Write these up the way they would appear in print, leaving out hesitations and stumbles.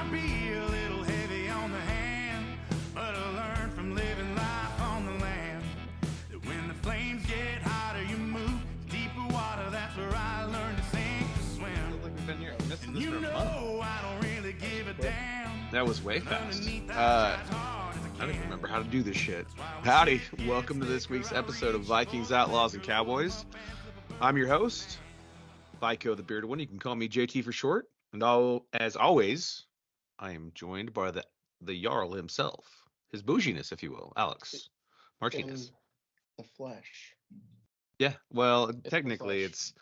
might be a little heavy on the hand, but I learned from living life on the land that when the flames get hotter, you move to deeper water. That's where I learned to sink to swim. Like we've been here missing And this you for a month. know I don't really give a damn. That was way fast. Underneath, I try as hard as I I don't even can. remember how to do this shit. Howdy, welcome to this week's episode of Vikings, Outlaws, and Cowboys. I'm your host, Viko the Bearded One. You can call me JT for short. And as always, I am joined by the Jarl himself, his bouginess, if you will, Alex Martinez. The flesh. Yeah, well, the technically flesh.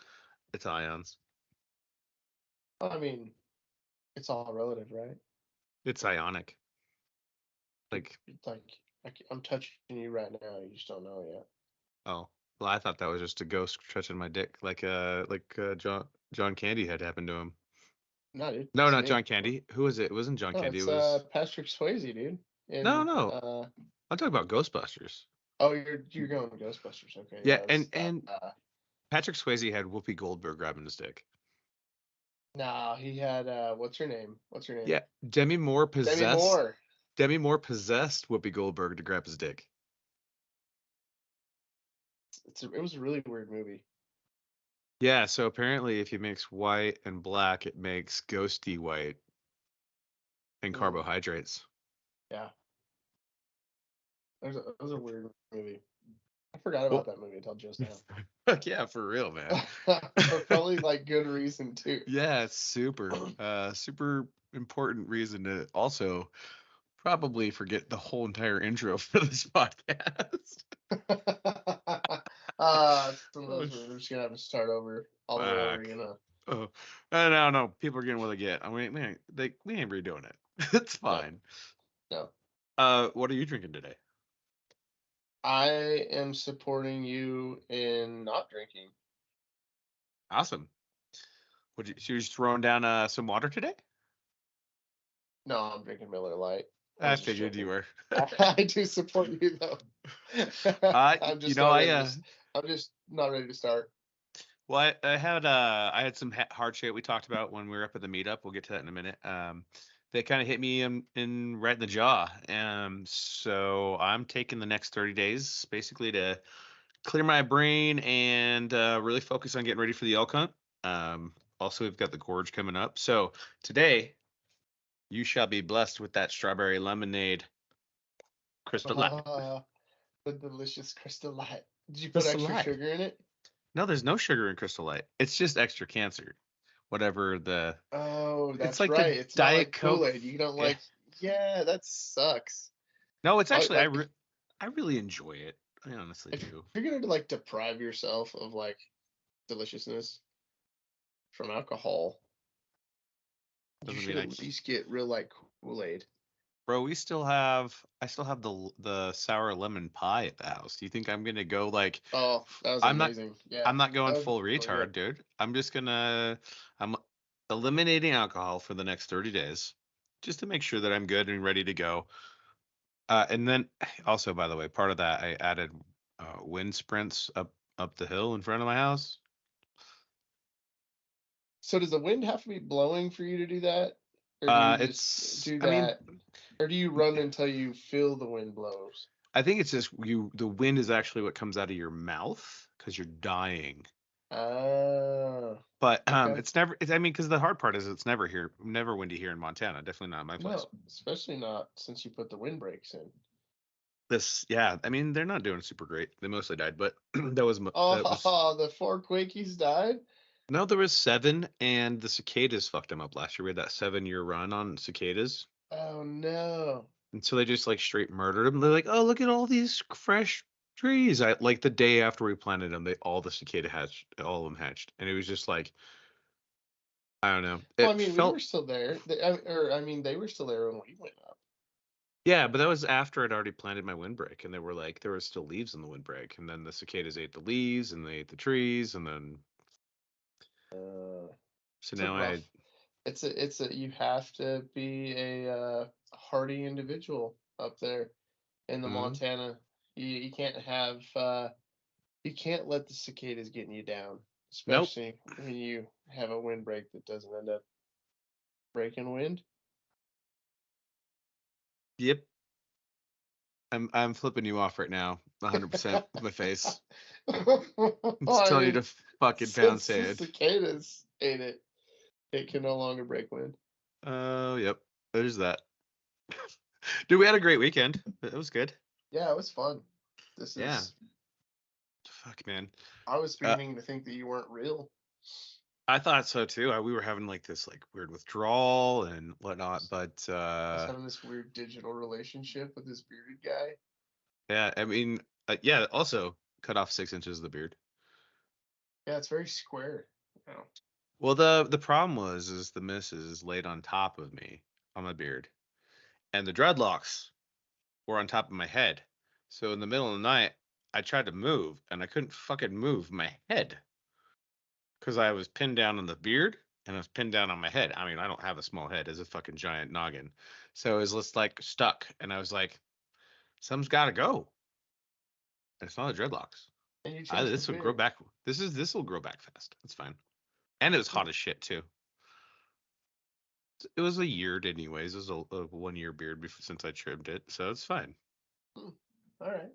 it's ions. I mean, it's all relative, right? It's ionic. Like, It's like I'm touching you right now. You just don't know yet. oh, well, I thought that was just a ghost touching my dick, like John Candy had happened to him. No, dude. No, it's not me. John Candy. Who was it? It wasn't John No, Candy. it's It was Patrick Swayze, dude. No. I'm talking about Ghostbusters. Oh, you're going to Ghostbusters, okay? Yeah, it's, and Patrick Swayze had Whoopi Goldberg grabbing his dick. no, he had what's her name? Yeah, Demi Moore possessed. Demi Moore. Demi Moore possessed Whoopi Goldberg to grab his dick. It was a really weird movie. Yeah, so apparently if you mix white and black, it makes ghosty white and carbohydrates. Yeah. It was a weird movie. I forgot about that movie until just now. Yeah, for real, man. For probably like good reason too. Yeah, it's super important reason to also probably forget the whole entire intro for this podcast. Some of those we're just gonna have to start over all Fuck. over, Oh, no. People are getting what they get. I mean, we ain't redoing it. It's fine. No. What are you drinking today? I am supporting you in not drinking. Awesome. So you're just throwing down some water today? No, I'm drinking Miller Lite. I figured you were. I do support you though. I'm just not ready to start. Well, I had some hard shit we talked about when we were up at the meetup. We'll get to that in a minute. They kind of hit me in right in the jaw. So I'm taking the next 30 days basically to clear my brain and really focus on getting ready for the elk hunt. Also, we've got the gorge coming up. So today, you shall be blessed with that strawberry lemonade Crystal Light. The delicious Crystal Light. Did you put Crystal extra Light. sugar in it? No, there's no sugar in Crystal Light. It's just extra cancer. Whatever the... Oh, that's it's like right. The it's Diet not like Coke. Kool-Aid. You don't like... Yeah, that sucks. No, it's actually... Like, I really enjoy it. I honestly do. If you're going to like deprive yourself of like deliciousness from alcohol, you should at least get real like Kool-Aid. Bro, I still have the sour lemon pie at the house. Do you think I'm gonna go like? Oh, that was amazing. I'm not going full retard, dude. I'm eliminating alcohol for the next 30 days, just to make sure that I'm good and ready to go. And then also, by the way, part of that I added wind sprints up the hill in front of my house. So does the wind have to be blowing for you to do that? Or do you just do that? Or do you run until you feel the wind blows? I think it's just the wind is actually what comes out of your mouth because you're dying. But okay. it's never. Because the hard part is it's never windy here in Montana. Definitely not in my place. No, especially not since you put the windbreaks in. They're not doing super great. They mostly died, but that was. The 4 Quakies died? No, there was 7, and the cicadas fucked them up last year. We had that 7-year run on cicadas. Oh no! And so they just like straight murdered them. They're like, oh, look at all these fresh trees. Like the day after we planted them, all the cicada hatched, all of them hatched, and it was just like, I don't know. We were still there. They were still there when we went up. Yeah, but that was after I'd already planted my windbreak, and there were still leaves in the windbreak, and then the cicadas ate the leaves, and they ate the trees, and then. You have to be a hardy individual up there in the Montana. You can't have you can't let the cicadas getting you down, especially when you have a windbreak that doesn't end up breaking wind. Yep. I'm flipping you off right now, 100% with my face. I'm just I telling you mean, to fucking pound since the sand. cicadas ate it, it can no longer break wind. Oh, yep. There's that. Dude, we had a great weekend. It was good. Yeah, it was fun. This Yeah. is. Fuck, man. I was Uh, beginning to think that you weren't real. I thought so too. We were having like this like weird withdrawal and whatnot, but I was having this weird digital relationship with this bearded guy. yeah, I mean, yeah. Also, cut off 6 inches of the beard. Yeah, it's very square. Oh. Well, the problem was is the missus laid on top of me on my beard, and the dreadlocks were on top of my head. So in the middle of the night, I tried to move, and I couldn't fucking move my head because I was pinned down on the beard and I was pinned down on my head. I mean, I don't have a small head; it's a fucking giant noggin. So it was just like stuck, and I was like, "Something's got to go." And it's not the dreadlocks. And you changed his This will grow beard. back. This will grow back fast. It's fine. And it was hot as shit too. It was a year anyways. It was a 1 year beard since I trimmed it, so it's fine. Hmm. All right.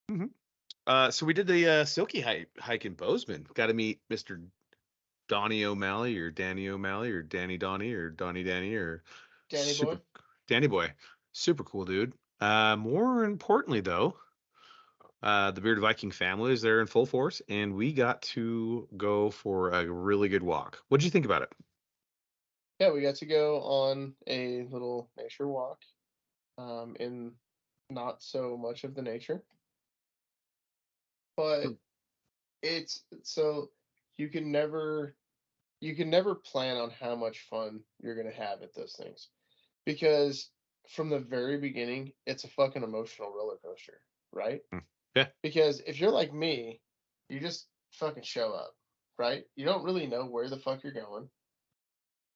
Hmm. So we did the Silky hike in Bozeman. Got to meet Mr. Donnie O'Malley or Danny O'Malley or Danny Donnie or Donnie Danny or Danny boy. Danny Boy. Super cool dude. More importantly though, the Bearded Viking family is there in full force, and we got to go for a really good walk. What'd you think about it? Yeah, we got to go on a little nature walk in not so much of the nature, but it's so you can never plan on how much fun you're gonna have at those things because from the very beginning it's a fucking emotional roller coaster, right? Hmm. Yeah, Because if you're like me, you just fucking show up, right? You don't really know where the fuck you're going,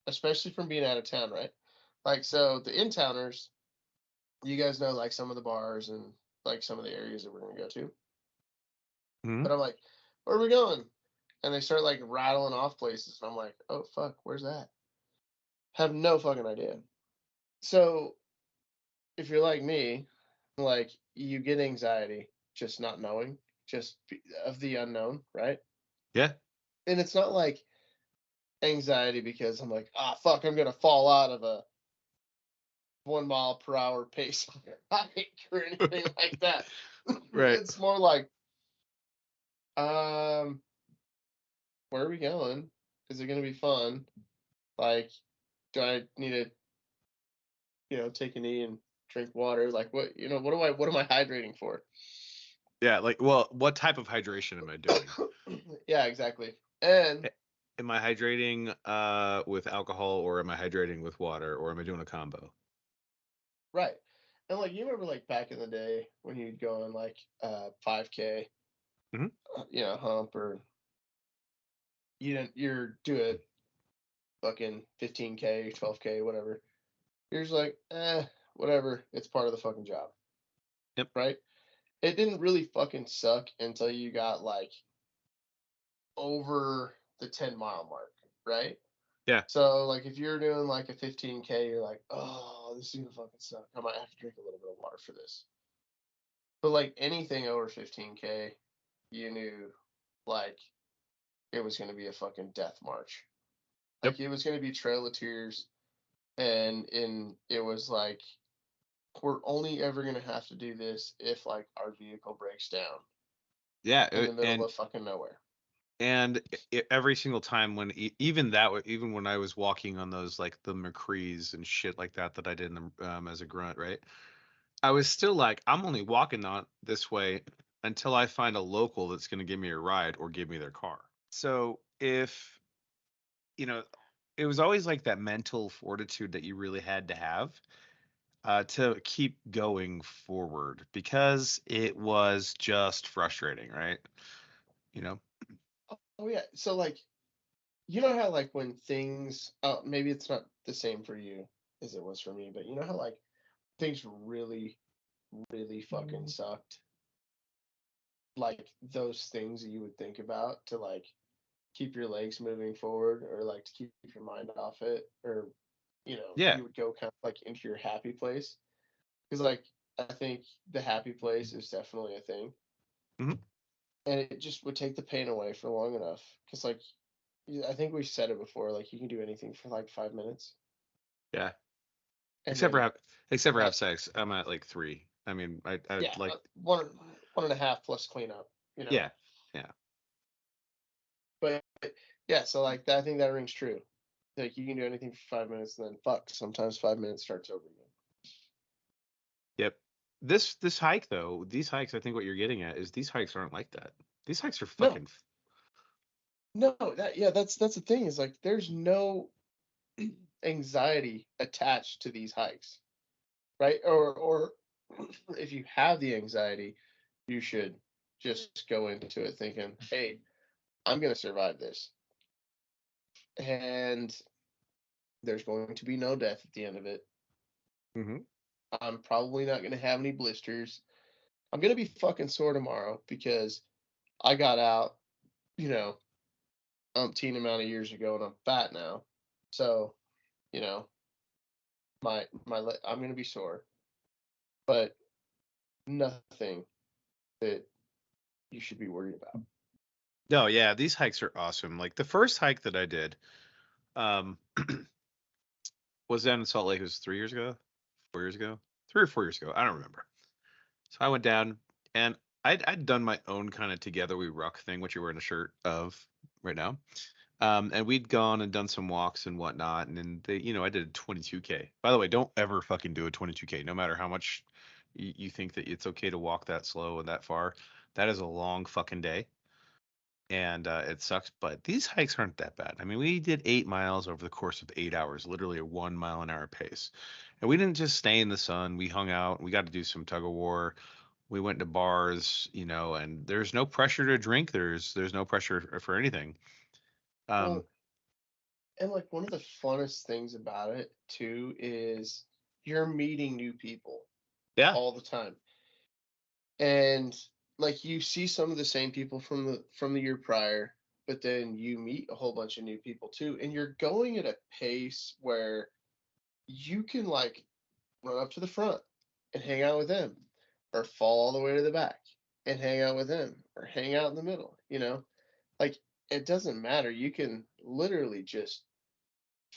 especially from being out of town, right? Like, so the in towners, you guys know like some of the bars and like some of the areas that we're gonna go to. hmm, But I'm like, where are we going? And they start like rattling off places, and I'm like, oh fuck, where's that? Have no fucking idea. So if you're like me, like you get anxiety just not knowing, of the unknown, right? yeah, And it's not like anxiety because I'm like, ah, fuck, I'm gonna fall out of a 1 mile per hour pace hike or anything like that. right. It's more like, um, where are we going? Is it gonna be fun? Like, do I need to, take a knee and drink water? Like, what am I hydrating for? Yeah, like, well, what type of hydration am I doing? Yeah, exactly. And Am I hydrating with alcohol, or am I hydrating with water, or am I doing a combo? right. And like you remember like back in the day when you'd go on like 5K, Hmm. hump, or you're do it fucking 15K, 12K, whatever. You're just like, whatever. It's part of the fucking job, Yep. right? It didn't really fucking suck until you got like over the 10 mile mark, right? Yeah. So like if you're doing like a 15K, you're like, oh, this is gonna fucking suck. I might have to drink a little bit of water for this. But like anything over 15K, you knew like it was gonna be a fucking death march. Yep. Like it was gonna be Trail of Tears, and it was like we're only ever gonna have to do this if like our vehicle breaks down Yeah. in the middle of fucking nowhere. And every single time when even when I was walking on those like the McCrees and shit like that I did as a grunt, right? I was still like, I'm only walking on this way until I find a local that's going to give me a ride or give me their car. So if you know, it was always like that mental fortitude that you really had to keep going forward because it was just frustrating, right? You know? Oh yeah. So like you know how like when things maybe it's not the same for you as it was for me, but you know how like things really, really fucking sucked? Like those things that you would think about to like keep your legs moving forward or like to keep your mind off it or Yeah. you would go kind of like into your happy place. Because like I think the happy place is definitely a thing, Mhm. and it just would take the pain away for long enough. Because like I think we said it before, like you can do anything for like 5 minutes, Yeah. and Except for then have sex. I'm at like 3. I mean, I yeah, like. 1.5 plus cleanup, you know. Yeah. Yeah. But yeah, so like that, I think that rings true. Like you can do anything for 5 minutes, and then fuck, sometimes 5 minutes starts over again. Yep. This hike though, these hikes, I think what you're getting at is these hikes aren't like that. These hikes are No, fucking. no, that's the thing is like there's no anxiety attached to these hikes, right? Or if you have the anxiety, you should just go into it thinking, hey, I'm gonna survive this, and there's going to be no death at the end of it. Mm-hmm. I'm probably not gonna have any blisters. I'm gonna be fucking sore tomorrow because I got out, you know, umpteen amount of years ago, and I'm fat now. So, you know, I'm gonna be sore, but nothing that you should be worried about. No, yeah, these hikes are awesome. Like the first hike that I did, um, was down in Salt Lake. It was 3 years ago, 4 years ago, 3 or 4 years ago. I don't remember. So I went down and I'd done my own kind of together we ruck thing, which you're wearing a shirt of right now. And we'd gone and done some walks and whatnot. And then I did a 22K. By the way, don't ever fucking do a 22K, no matter how much you think that it's okay to walk that slow and that far. That is a long fucking day. And it sucks, but these hikes aren't that bad. I mean, we did 8 miles over the course of 8 hours, literally a 1 mile an hour pace. And we didn't just stay in the sun. We hung out. We got to do some tug of war. We went to bars, and there's no pressure to drink. There's no pressure for anything. Um, Well, and like one of the funnest things about it too is you're meeting new people yeah, all the time. And like you see some of the same people from the year prior, but then you meet a whole bunch of new people too, and you're going at a pace where you can like run up to the front and hang out with them, or fall all the way to the back and hang out with them, or hang out in the middle, you know? Like it doesn't matter. You can literally just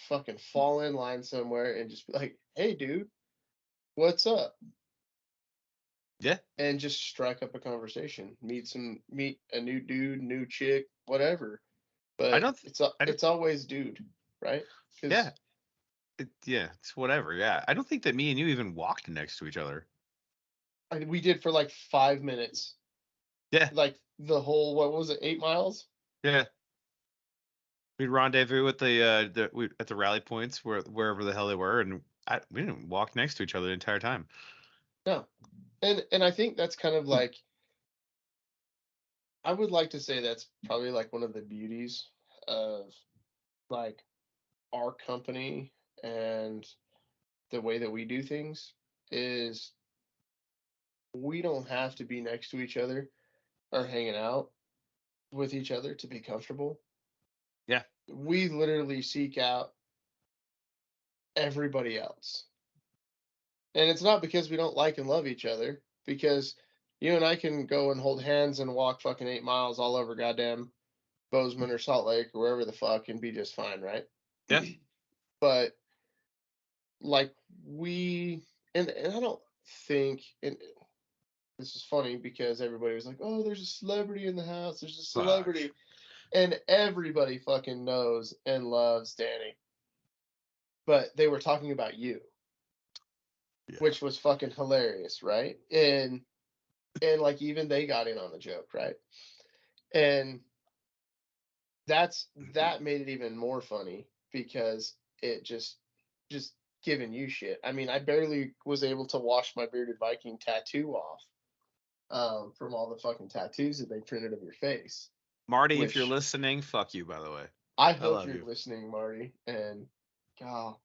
fucking fall in line somewhere and just be like, "Hey dude, what's up?" yeah. And just strike up a conversation. Meet a new dude, new chick, whatever. I But don't, I don't, it's always dude, right? yeah, Because yeah, it's whatever. Yeah, I don't think that me and you even walked next to each other. we did for like 5 minutes, Yeah, like the whole what was it, 8 miles? yeah. We'd rendezvous at at the rally points wherever the hell they were, and we didn't walk next to each other the entire time. No, and I think that's kind of like I would like to say that's probably like one of the beauties of like our company and the way that we do things is we don't have to be next to each other or hanging out with each other to be comfortable. Yeah, We literally seek out everybody else. And it's not because we don't like and love each other, because you and I can go and hold hands and walk fucking 8 miles all over goddamn Bozeman or Salt Lake or wherever the fuck and be just fine, right? yeah. But like we and I don't think and this is funny because everybody was like, "Oh, there's a celebrity in the house. There's a Fuck. celebrity." And everybody fucking knows and loves Danny. But they were talking about you, Yeah. which was fucking hilarious, right? And like even they got in on the joke, right? And that made it even more funny because it just giving you shit. I mean, I barely was able to wash my bearded Viking tattoo off from all the fucking tattoos that they printed of your face. Marty, if you're Which listening, fuck you, by the way. I I hope love you're you. listening, Marty. And God,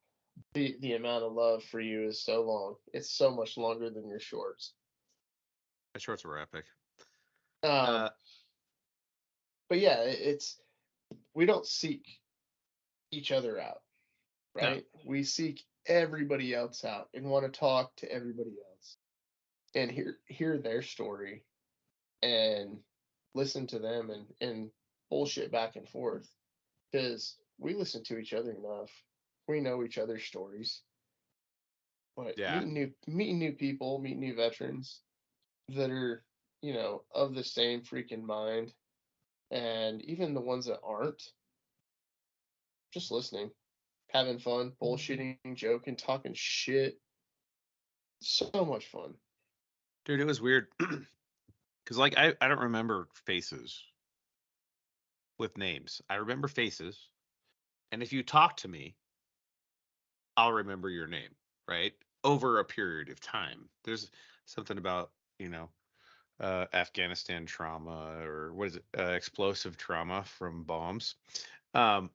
the amount of love for you is so long. It's so much longer than your shorts. My shorts were epic. Um, Uh, but yeah, it's we don't seek each other out, no. right? We seek everybody else out and want to talk to everybody else and hear their story and listen to them and bullshit back and forth because we listen to each other enough. We know each other's stories. But Yeah. meeting new people, meeting new veterans that are, of the same freaking mind, and even the ones that aren't, just listening, having fun, bullshitting, joking, talking shit. So much fun. Dude, it was weird. Because, like, I don't remember faces with names. I remember faces. And if you talk to me, I'll remember your name, right? Over a period of time. There's something about, Afghanistan trauma, or what is it? Explosive trauma from bombs. Um,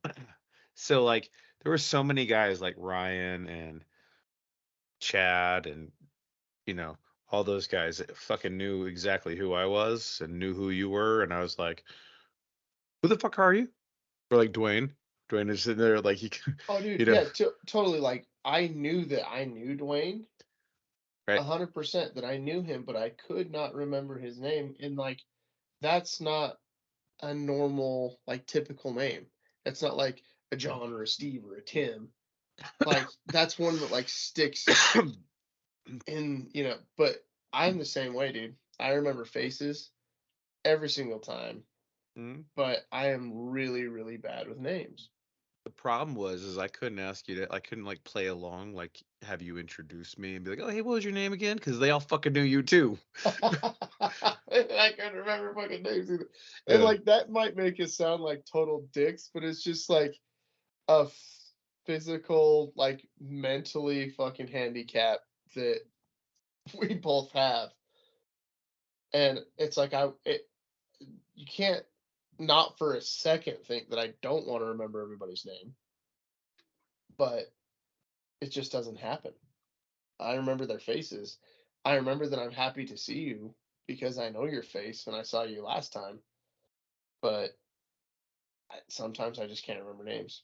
so, like, there were so many guys like Ryan and Chad and, you know, all those guys that fucking knew exactly who I was and knew who you were. And I was like, who the fuck are you? Or like Dwayne. Dwayne is sitting there like he, Oh, dude, you know, yeah, totally. Like I knew that I knew Dwayne, right? 100% that I knew him, but I could not remember his name. And like, that's not a normal, like typical name. It's not like a John or a Steve or a Tim. Like that's one that like sticks in, but I'm the same way, dude. I remember faces every single time, Mhm. but I am really, really bad with names. The problem was is I couldn't like play along, like have you introduce me and be like, oh hey, what was your name again? Because they all fucking knew you too. I can't remember fucking names either. And Yeah. like that might make us sound like total dicks, but it's just like a physical, like mentally fucking handicap that we both have. And it's like you can't not for a second think that I don't want to remember everybody's name, but it just doesn't happen. I remember their faces. I remember that I'm happy to see you because I know your face and I saw you last time, but sometimes I just can't remember names.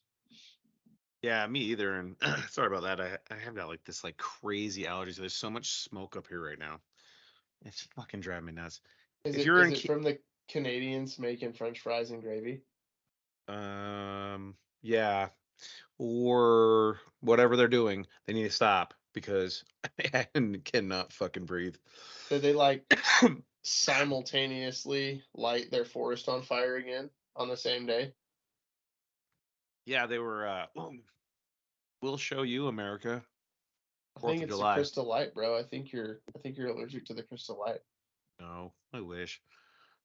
Yeah, me either. And sorry about that. I have got like this like crazy allergies. There's so much smoke up here right now. It's fucking driving me nuts. Is If it you're is in, it from the Canadians making French fries and gravy? yeah, or whatever they're doing, they need to stop because I cannot fucking breathe. Did they like simultaneously light their forest on fire again on the same day? Yeah, they were. We'll show you America. I Fourth think of it's the July. crystal light, bro. I think you're allergic to the crystal light. No, I wish.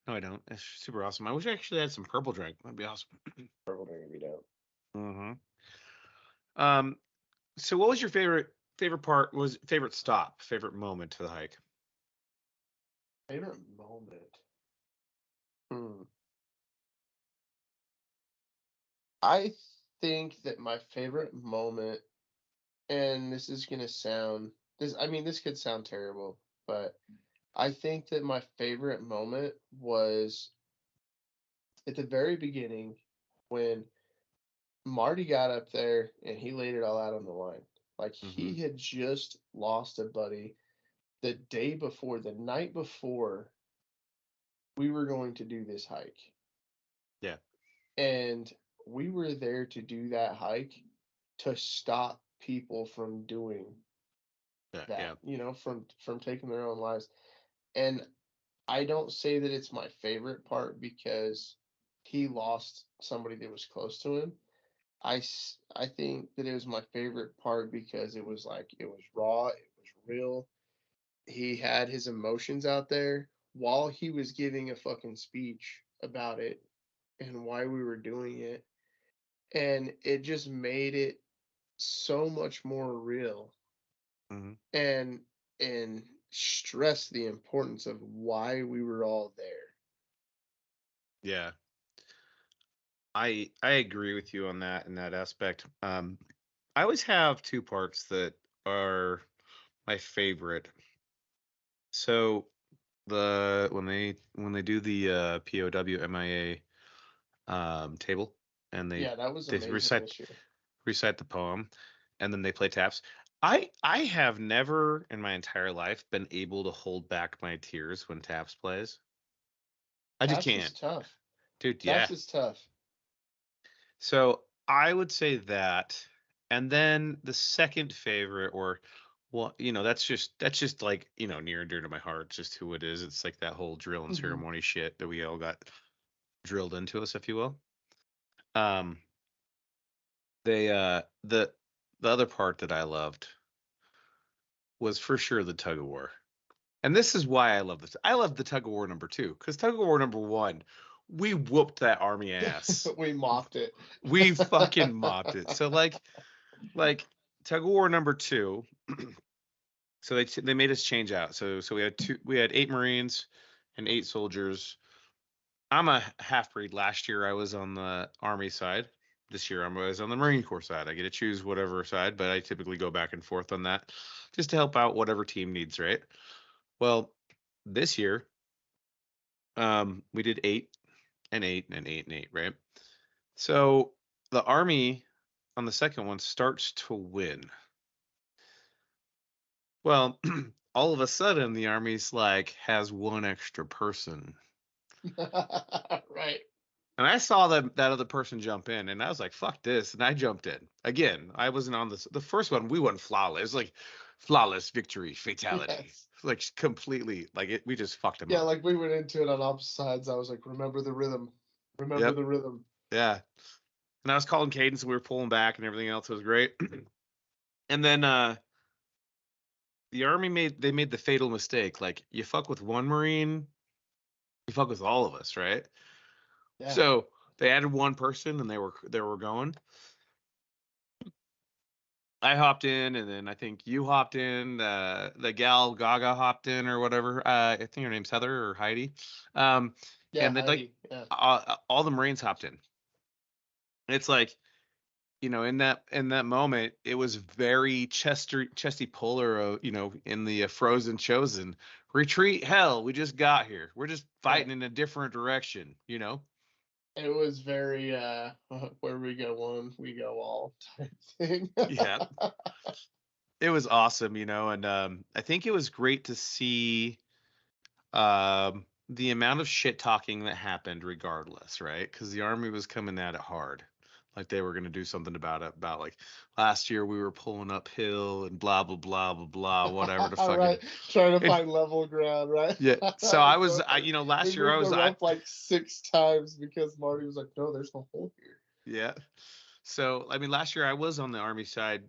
No, I don't. It's super awesome. I wish I actually had some purple drink. That'd be awesome. Purple drink me down. hmm Um. So, what was your favorite part? Was favorite stop? Favorite moment to the hike? Favorite moment. Hmm. I think that my favorite moment, and this is gonna sound this. I mean, this could sound terrible, but I think that my favorite moment was at the very beginning when Marty got up there and he laid it all out on the line. Like hmm he had just lost a buddy the day before, the night before we were going to do this hike. Yeah. And we were there to do that hike to stop people from doing Yeah. that, Yeah. from taking their own lives. And I don't say that it's my favorite part because he lost somebody that was close to him. I think that it was my favorite part because it was like it was raw, it was real. He had his emotions out there while he was giving a fucking speech about it and why we were doing it. And it just made it so much more real hmm and and stressed the importance of why we were all there. Yeah. I agree with you on that in that aspect. I always have two parts that are my favorite. So when they do the POW MIA table and Yeah, that was they amazing recite this year. recite the poem. and then they play taps. I have never in my entire life been able to hold back my tears when taps plays. I just Taps is can't, tough. dude. Yeah. Taps is tough. So I would say that, and then the second favorite, or well, that's just like near and dear to my heart. It's just who it is. It's like that whole drill and Mhm. ceremony shit that we all got drilled into us, if you will. Um, they the other part that I loved was for sure the tug of war. And this is why I love this. I love the tug of war number 2, because tug of war number 1, we whooped that army ass. We mopped it. We fucking mopped it. So like tug of war number 2. So they made us change out. So we had 8 Marines and 8 soldiers. I'm a half breed. Last year I was on the Army side. This year I was on the Marine Corps side. I get to choose whatever side, but I typically go back and forth on that just to help out whatever team needs, right? Well, this year, we did 8 and 8 and 8 and 8, right? So the Army on the second one starts to win. Well, all of a sudden the Army's like has 1 extra person. Right. And I saw that other person jump in, and I was like, "Fuck this!" And I jumped in again. I wasn't on the first one. We won flawless. It was like flawless victory, fatality, Yes. like completely like it. We just fucked him Yeah, up. like we went into it on opposite sides. I was like, remember the rhythm. Remember Yep. the rhythm. Yeah. And I was calling cadence, and we were pulling back, and everything else was great. And then the Army made the fatal mistake. Like you fuck with 1 Marine, you fuck with all of us, right? Yeah. So they added 1 person, and they were going. I hopped in, and then I think you hopped in. The gal Gaga hopped in, or whatever. I think her name's Heather or Heidi. Yeah, And then like Heidi. Yeah. all the Marines hopped in. It's like in that moment, it was very Chesty Puller, in the Frozen Chosen. Retreat, hell, we just got here. We're just fighting in a different direction. It was very where we go one, we go all type thing. Yeah. It was awesome, and I think it was great to see the amount of shit talking that happened regardless, right? Because the Army was coming at it hard. Like they were gonna do something about it, about like last year we were pulling uphill and blah blah blah blah blah, whatever to fucking Right. Trying to it, find level ground, right? yeah. So I was So funny. last We year I moved was the rope like 6 times because Marty was like, no, there's no hole here. yeah. So I mean last year I was on the Army side,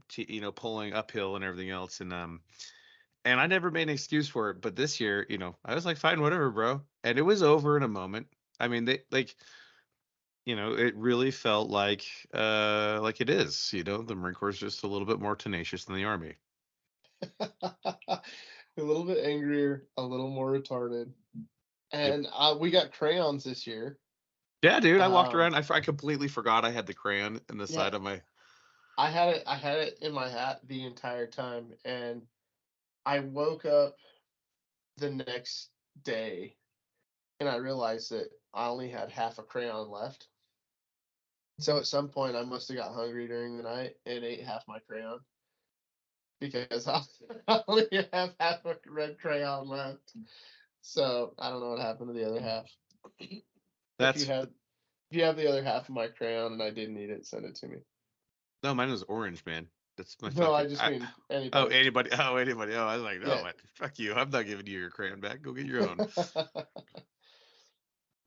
pulling uphill and everything else, and I never made an excuse for it. But this year, I was like, fine, whatever, bro. And it was over in a moment. I mean, they like, it really felt like it is. The Marine Corps is just a little bit more tenacious than the Army. A little bit angrier, a little more retarded. Yep. And we got crayons this year. Yeah, dude. I walked Um, around. I completely forgot I had the crayon in the yeah, side of my. I had it in my hat the entire time, and I woke up the next day and I realized that I only had half a crayon left. So at some point I must have got hungry during the night and ate half my crayon because I only have half a red crayon left. So I don't know what happened to the other half. If you That's have the other half of my crayon and I didn't eat it, send it to me. no, mine was orange, man. That's my No, I fucking. just mean Oh, anybody. anybody. Oh, anybody. Oh, I was like, no, Yeah. fuck you. I'm not giving you your crayon back. Go get your own.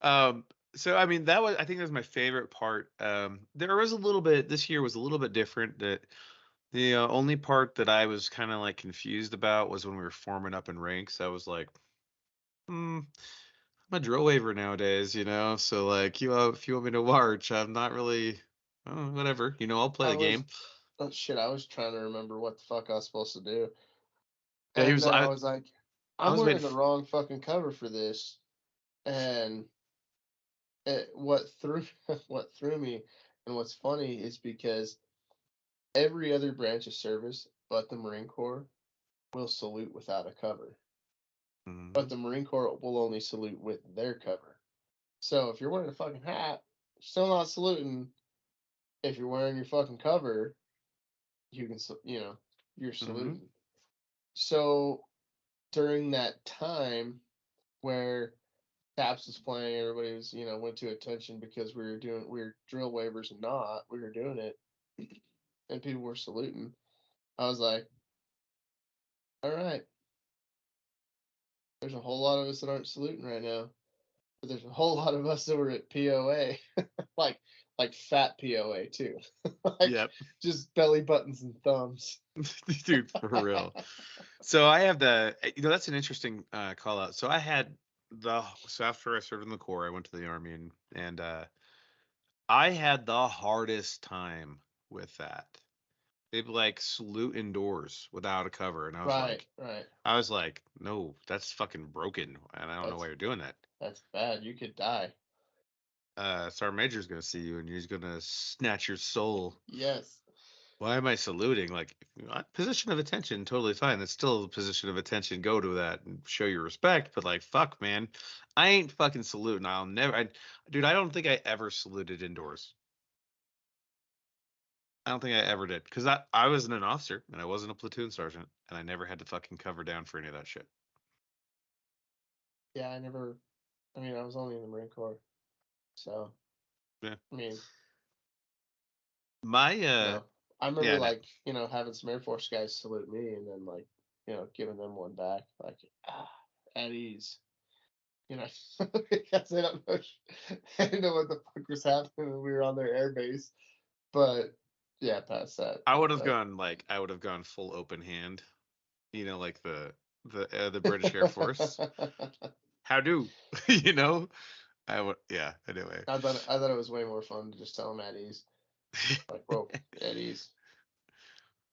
Um, so I mean, I think that was my favorite part. There was a little bit, this year was a little bit different. That the only part that I was kind of like confused about was when we were forming up in ranks. I was like, I'm a drill waiver nowadays. So like, if you want me to march, I'm not really, whatever. I'll play I the was game. oh shit, I was trying to remember what the fuck I was supposed to do. Yeah, he And was. then I was like, I I'm was wearing made. the wrong fucking cover for this. And what threw what threw me and what's funny is because every other branch of service but the Marine Corps will salute without a cover. But Mhm. the Marine Corps will only salute with their cover. So if you're wearing a fucking hat, you're still not saluting. If you're wearing your fucking cover, you can, you're saluting. So during that time where Taps was playing, everybody was, went to attention because we were drill waivers and not, we were doing it, and people were saluting. I was like, all right, there's a whole lot of us that aren't saluting right now, but there's a whole lot of us that were at POA, like fat POA too, like Yep. just belly buttons and thumbs. Dude, for real. So I have that's an interesting call out. So I had so after I served in the Corps, I went to the Army and I had the hardest time with that. They'd like salute indoors without a cover, and I was like, no, that's fucking broken, and I don't know why you're doing that. That's bad. You could die. Sergeant Major's gonna see you, and he's gonna snatch your soul. Yes. Why am I saluting? Like, position of attention, totally fine. That's still a position of attention. Go to that and show your respect. But like, fuck, man, I ain't fucking saluting. I'll never, dude. I don't think I ever saluted indoors. I don't think I ever did because I wasn't an officer and I wasn't a platoon sergeant and I never had to fucking cover down for any of that shit. Yeah, I was only in the Marine Corps, so yeah. I mean, my I remember having some Air Force guys salute me and then giving them one back at ease, because they don't know, they didn't know what the fuck was happening when we were on their air base, but yeah, past that, I would have gone full open hand, like the British Air Force. How do I would, yeah. Anyway, I thought it was way more fun to just tell them at ease, like, whoa, at ease.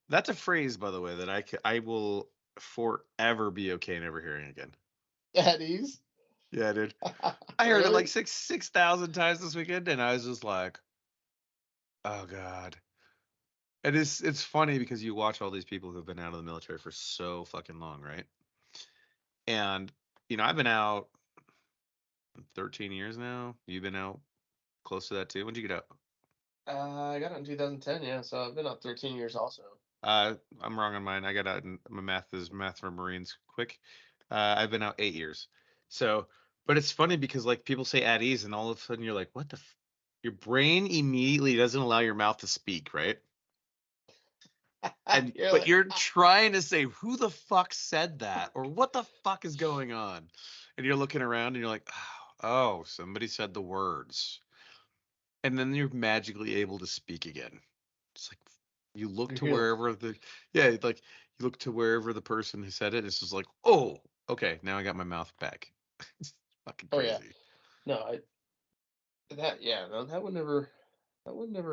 That's a phrase, by the way, that I will forever be okay never hearing again. At ease? Yeah, dude. I heard it like 6,000 times this weekend, and I was just like, oh god. And it's funny because you watch all these people who've been out of the military for so fucking long, right? And I've been out 13 years now. You've been out close to that too. When'd you get out? I got out in 2010, yeah. So I've been out 13 years also. I'm wrong on mine. I got out in my math for Marines quick. I've been out 8 years. So, but it's funny because like people say at ease, and all of a sudden you're like, what the? Your brain immediately doesn't allow your mouth to speak, right? And but you're trying to say, who the fuck said that, or what the fuck is going on? And you're looking around and you're like, oh, somebody said the words, and then you're magically able to speak again. It's like you look to wherever you look to wherever the person who said it. It's just like, oh, okay, now I got my mouth back. It's fucking crazy. Oh, yeah. No, that would never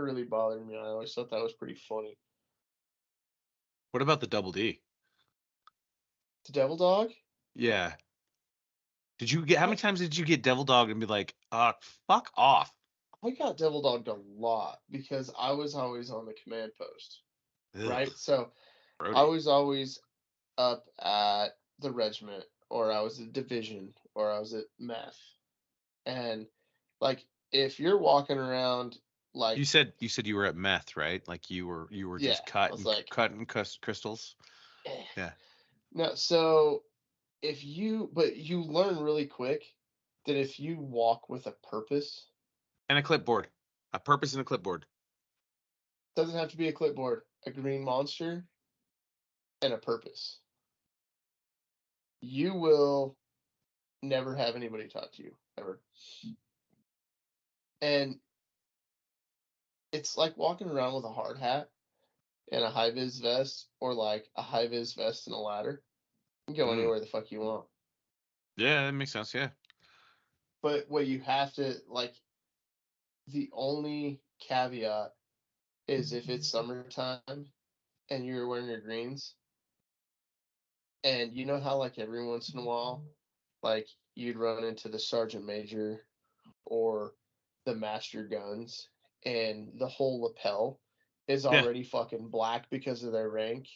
really bother me. I always thought that was pretty funny. What about the double D? The devil dog? Yeah. Did you get, how many times did you get devil dog and be like, fuck off? I got devil dogged a lot because I was always on the command post. Ugh. Right? So I was always up at the regiment, or I was at division, or I was at meth. And like if you're walking around like you said you were at meth, right? Like you were just cutting crystals. Yeah. No, so but you learn really quick that if you walk with a purpose and a clipboard, a purpose and a clipboard. Doesn't have to be a clipboard, a green monster and a purpose. You will never have anybody talk to you ever. And it's like walking around with a hard hat and a high vis vest, or like a high vis vest and a ladder. You can go anywhere the fuck you want. Yeah, that makes sense. Yeah. But what you have to, the only caveat is if it's summertime and you're wearing your greens, and you know how every once in a while, you'd run into the sergeant major or the master guns, and the whole lapel is already fucking black because of their rank,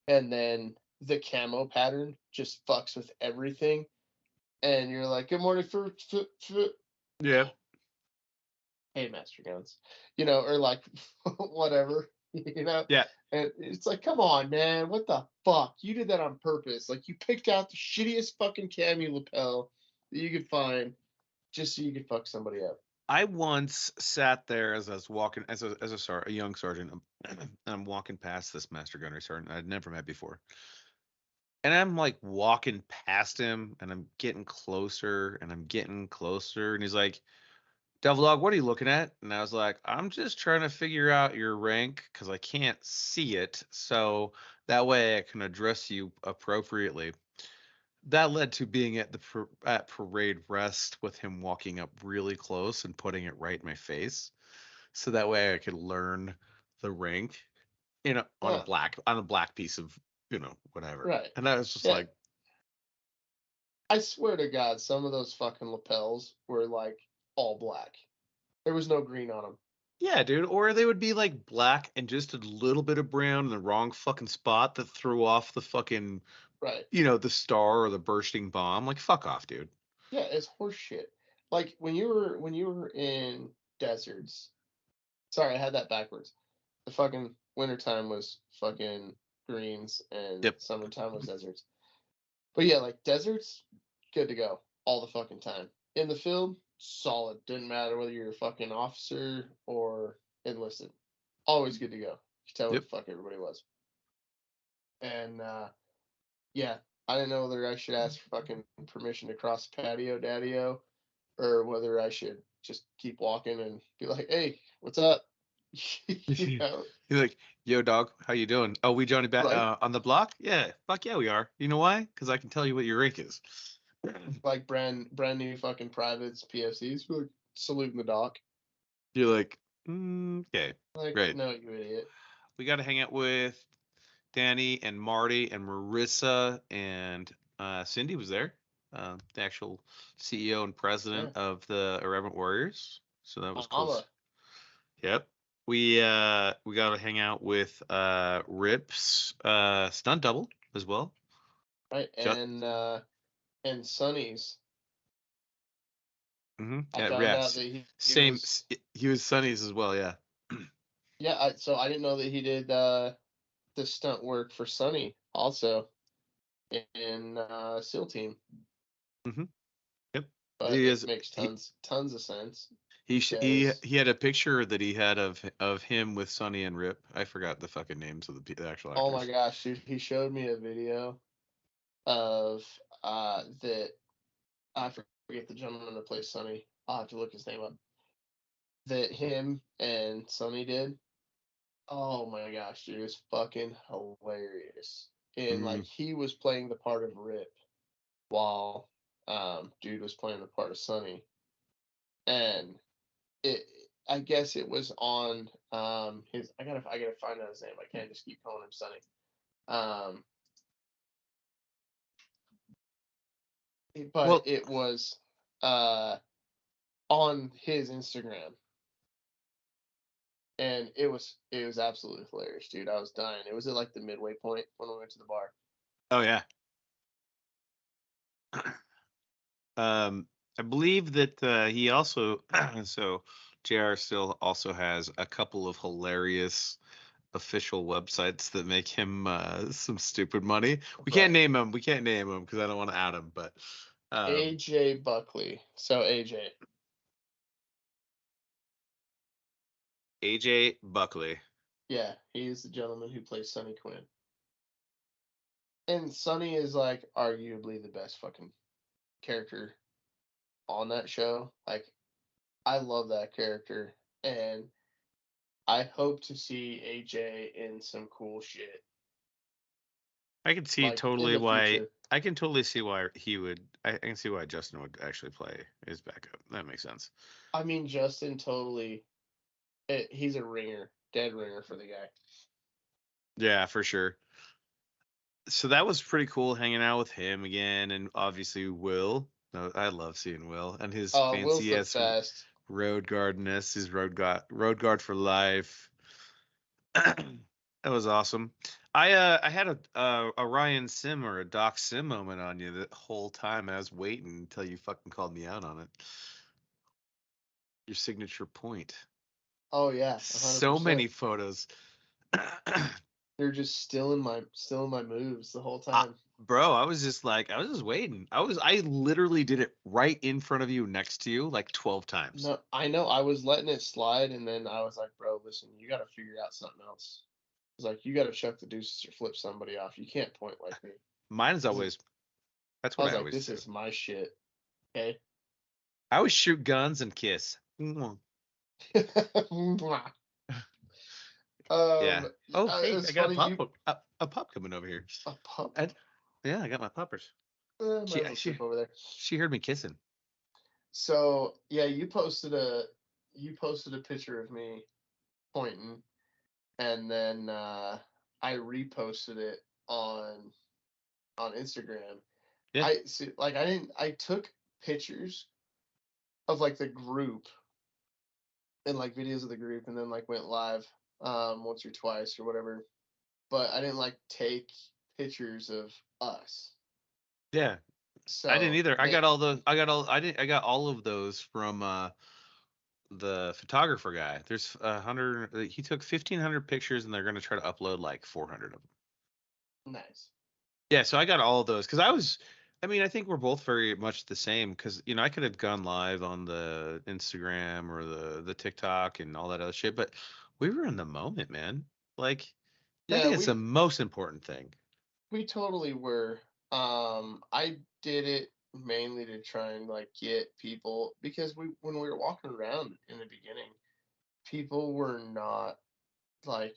and then the camo pattern just fucks with everything, and you're like, good morning for yeah, hey master guns, or whatever. you know? Yeah. And it's like, come on, man, what the fuck? You did that on purpose. Like, you picked out the shittiest fucking cami lapel that you could find just so you could fuck somebody up. I once sat there as I was walking as a young sergeant, and I'm walking past this master gunnery sergeant I'd never met before. And I'm like walking past him and I'm getting closer and I'm getting closer. And he's like, Devil Dog, what are you looking at? And I was like, I'm just trying to figure out your rank because I can't see it. So that way I can address you appropriately. That led to being at at parade rest with him walking up really close and putting it right in my face. So that way I could learn the rank on Huh, a black piece of, whatever. right. And I was just Yeah. like, I swear to God, some of those fucking lapels were like all black. There was no green on them. yeah, dude. Or they would be like black and just a little bit of brown in the wrong fucking spot that threw off the fucking, Right. the star or the bursting bomb. Like, fuck off, dude. Yeah, it's horseshit. Like when you were in deserts. Sorry, I had that backwards. The fucking wintertime was fucking greens and Yep. summertime was deserts. But yeah, like deserts, good to go all the fucking time. In the field, solid. Didn't matter whether you're a fucking officer or enlisted. Always good to go. You could tell what Yep. the fuck everybody was. And yeah, I didn't know whether I should ask for fucking permission to cross the patio, daddy-o, or whether I should just keep walking and be like, hey, what's up? You know, You're like, yo, dog, how you doing? Oh, we Johnny right? on the block? Yeah, fuck yeah, we are. You know why? Because I can tell you what your rank is. Like brand new fucking privates, PFCs, like saluting the doc. You're like, okay, Like, great. no, you idiot. We got to hang out with Danny and Marty and Marissa and Cindy was there, the actual CEO and president Yeah. of the Irreverent Warriors. So that was cool. Mama. Yep. We got to hang out with Rip's stunt double as well. Right. And Sonny's. Mm-hmm. I Yeah, found out that he was Sonny's as well. Yeah. yeah, so I didn't know that he did the stunt work for Sonny also in SEAL team. Mm-hmm. Yep. But He it is. makes tons of sense. He Because he had a picture that he had of him with Sonny and Rip. I forgot the fucking names of the actual actors. oh my gosh, dude, he showed me a video of that I forget the gentleman that plays Sonny. I'll have to look his name up. That him and Sonny did. Oh my gosh, dude, it's fucking hilarious. And like he was playing the part of Rip while dude was playing the part of Sonny. And it I guess it was on his I gotta find out his name. I can't just keep calling him Sonny. But Well, it was on his Instagram. And it was absolutely hilarious, dude. I was dying. It was at like the midway point when we went to the bar. oh yeah. I believe that he also so JR still also has a couple of hilarious official websites that make him some stupid money. We can't name them. We can't name them because I don't want to out him. But AJ Buckley. So AJ Buckley. yeah, he's the gentleman who plays Sonny Quinn. And Sonny is like arguably the best fucking character on that show. Like, I love that character, and I hope to see AJ in some cool shit. I can see Like, in totally the why. future. I can totally see why he would. I can see why Justin would actually play his backup. That makes sense. I mean, Justin totally. He's a ringer, dead ringer for the guy. Yeah, for sure. So that was pretty cool hanging out with him again, and obviously Will. No, I love seeing Will and his Will's fancy the ass best. road guardness, his road guard for life. That was awesome. I had a Ryan Sim or a Doc Sim moment on you the whole time. I was waiting until you fucking called me out on it. Your signature point. Oh yeah, 100%. So many photos. You're just still in my moves the whole I, time. bro, I was just waiting. I literally did it right in front of you, next to you, like 12 times. No, I know. I was letting it slide, and then I was like, "Bro, listen, you got to figure out something else." I was like, "You got to chuck the deuces or flip somebody off. You can't point like me." Mine is I was like, always, that's I what was I like, always "This do. is my shit." Okay. I always shoot guns and kiss. Mwah. Yeah. Oh, hey, I It's got a funny pup, you a pup coming over here. a pup. I, yeah, I got my puppers. Might as well sleep over there. She heard me kissing. So yeah, you posted a picture of me pointing, and then I reposted it on Instagram. Yeah. I see, like I took pictures of like the group and like videos of the group, and then like went live once or twice or whatever. But I didn't like take pictures of us. Yeah. I didn't So either. I got all those. I got all of those from the photographer guy. There's 100. He took 1,500 pictures, and they're going to try to upload like 400 of them. nice. Yeah, so I got all of those because I mean, I think we're both very much the same because I could have gone live on the Instagram or the TikTok and all that other shit, but we were in the moment, man. Like, I Yeah, think it's the most important thing. we totally were. I did it mainly to try and like get people because when we were walking around in the beginning, people were not like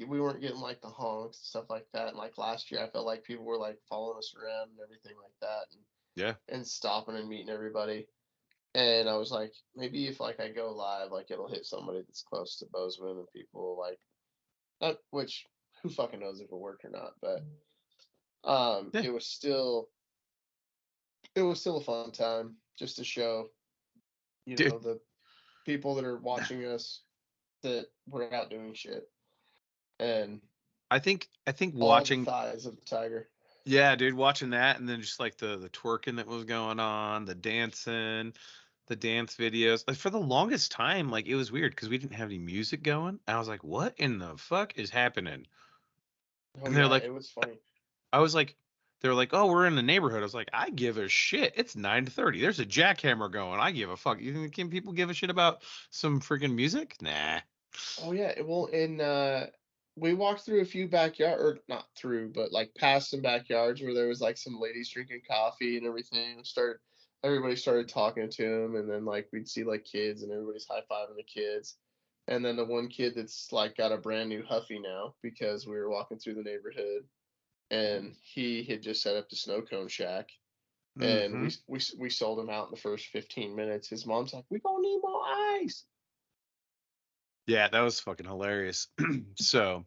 we weren't getting like the honks and stuff like that. And like last year, I felt like people were like following us around and everything like that, Yeah. and stopping and meeting everybody. And I was like, maybe if like I go live, like it'll hit somebody that's close to Bozeman and people like, not, which who fucking knows if it'll work or not, but Yeah. it was still a fun time just to show, Dude, the people that are watching us that we're out doing shit and I think all the watching thighs of the tiger. yeah, dude, watching that and then just like the twerking that was going on, the dancing, the dance videos. Like for the longest time, like it was weird because we didn't have any music going. I was like, what in the fuck is happening? Oh And they're yeah, like, it was funny. I was like, they were like, oh, we're in the neighborhood. I was like, I give a shit. It's 9:30. There's a jackhammer going. I give a fuck. You think can people give a shit about some freaking music? Nah. Oh yeah, well, in we walked through a few backyard, or not through, but like past some backyards where there was like some ladies drinking coffee and everything. Everybody started talking to him, and then like we'd see like kids, and everybody's high fiving the kids. And then the one kid that's like got a brand new Huffy now because we were walking through the neighborhood, and he had just set up the snow cone shack, and Mm-hmm. we sold him out in the first 15 minutes. His mom's like, "We gonna need more ice." Yeah, that was fucking hilarious. So,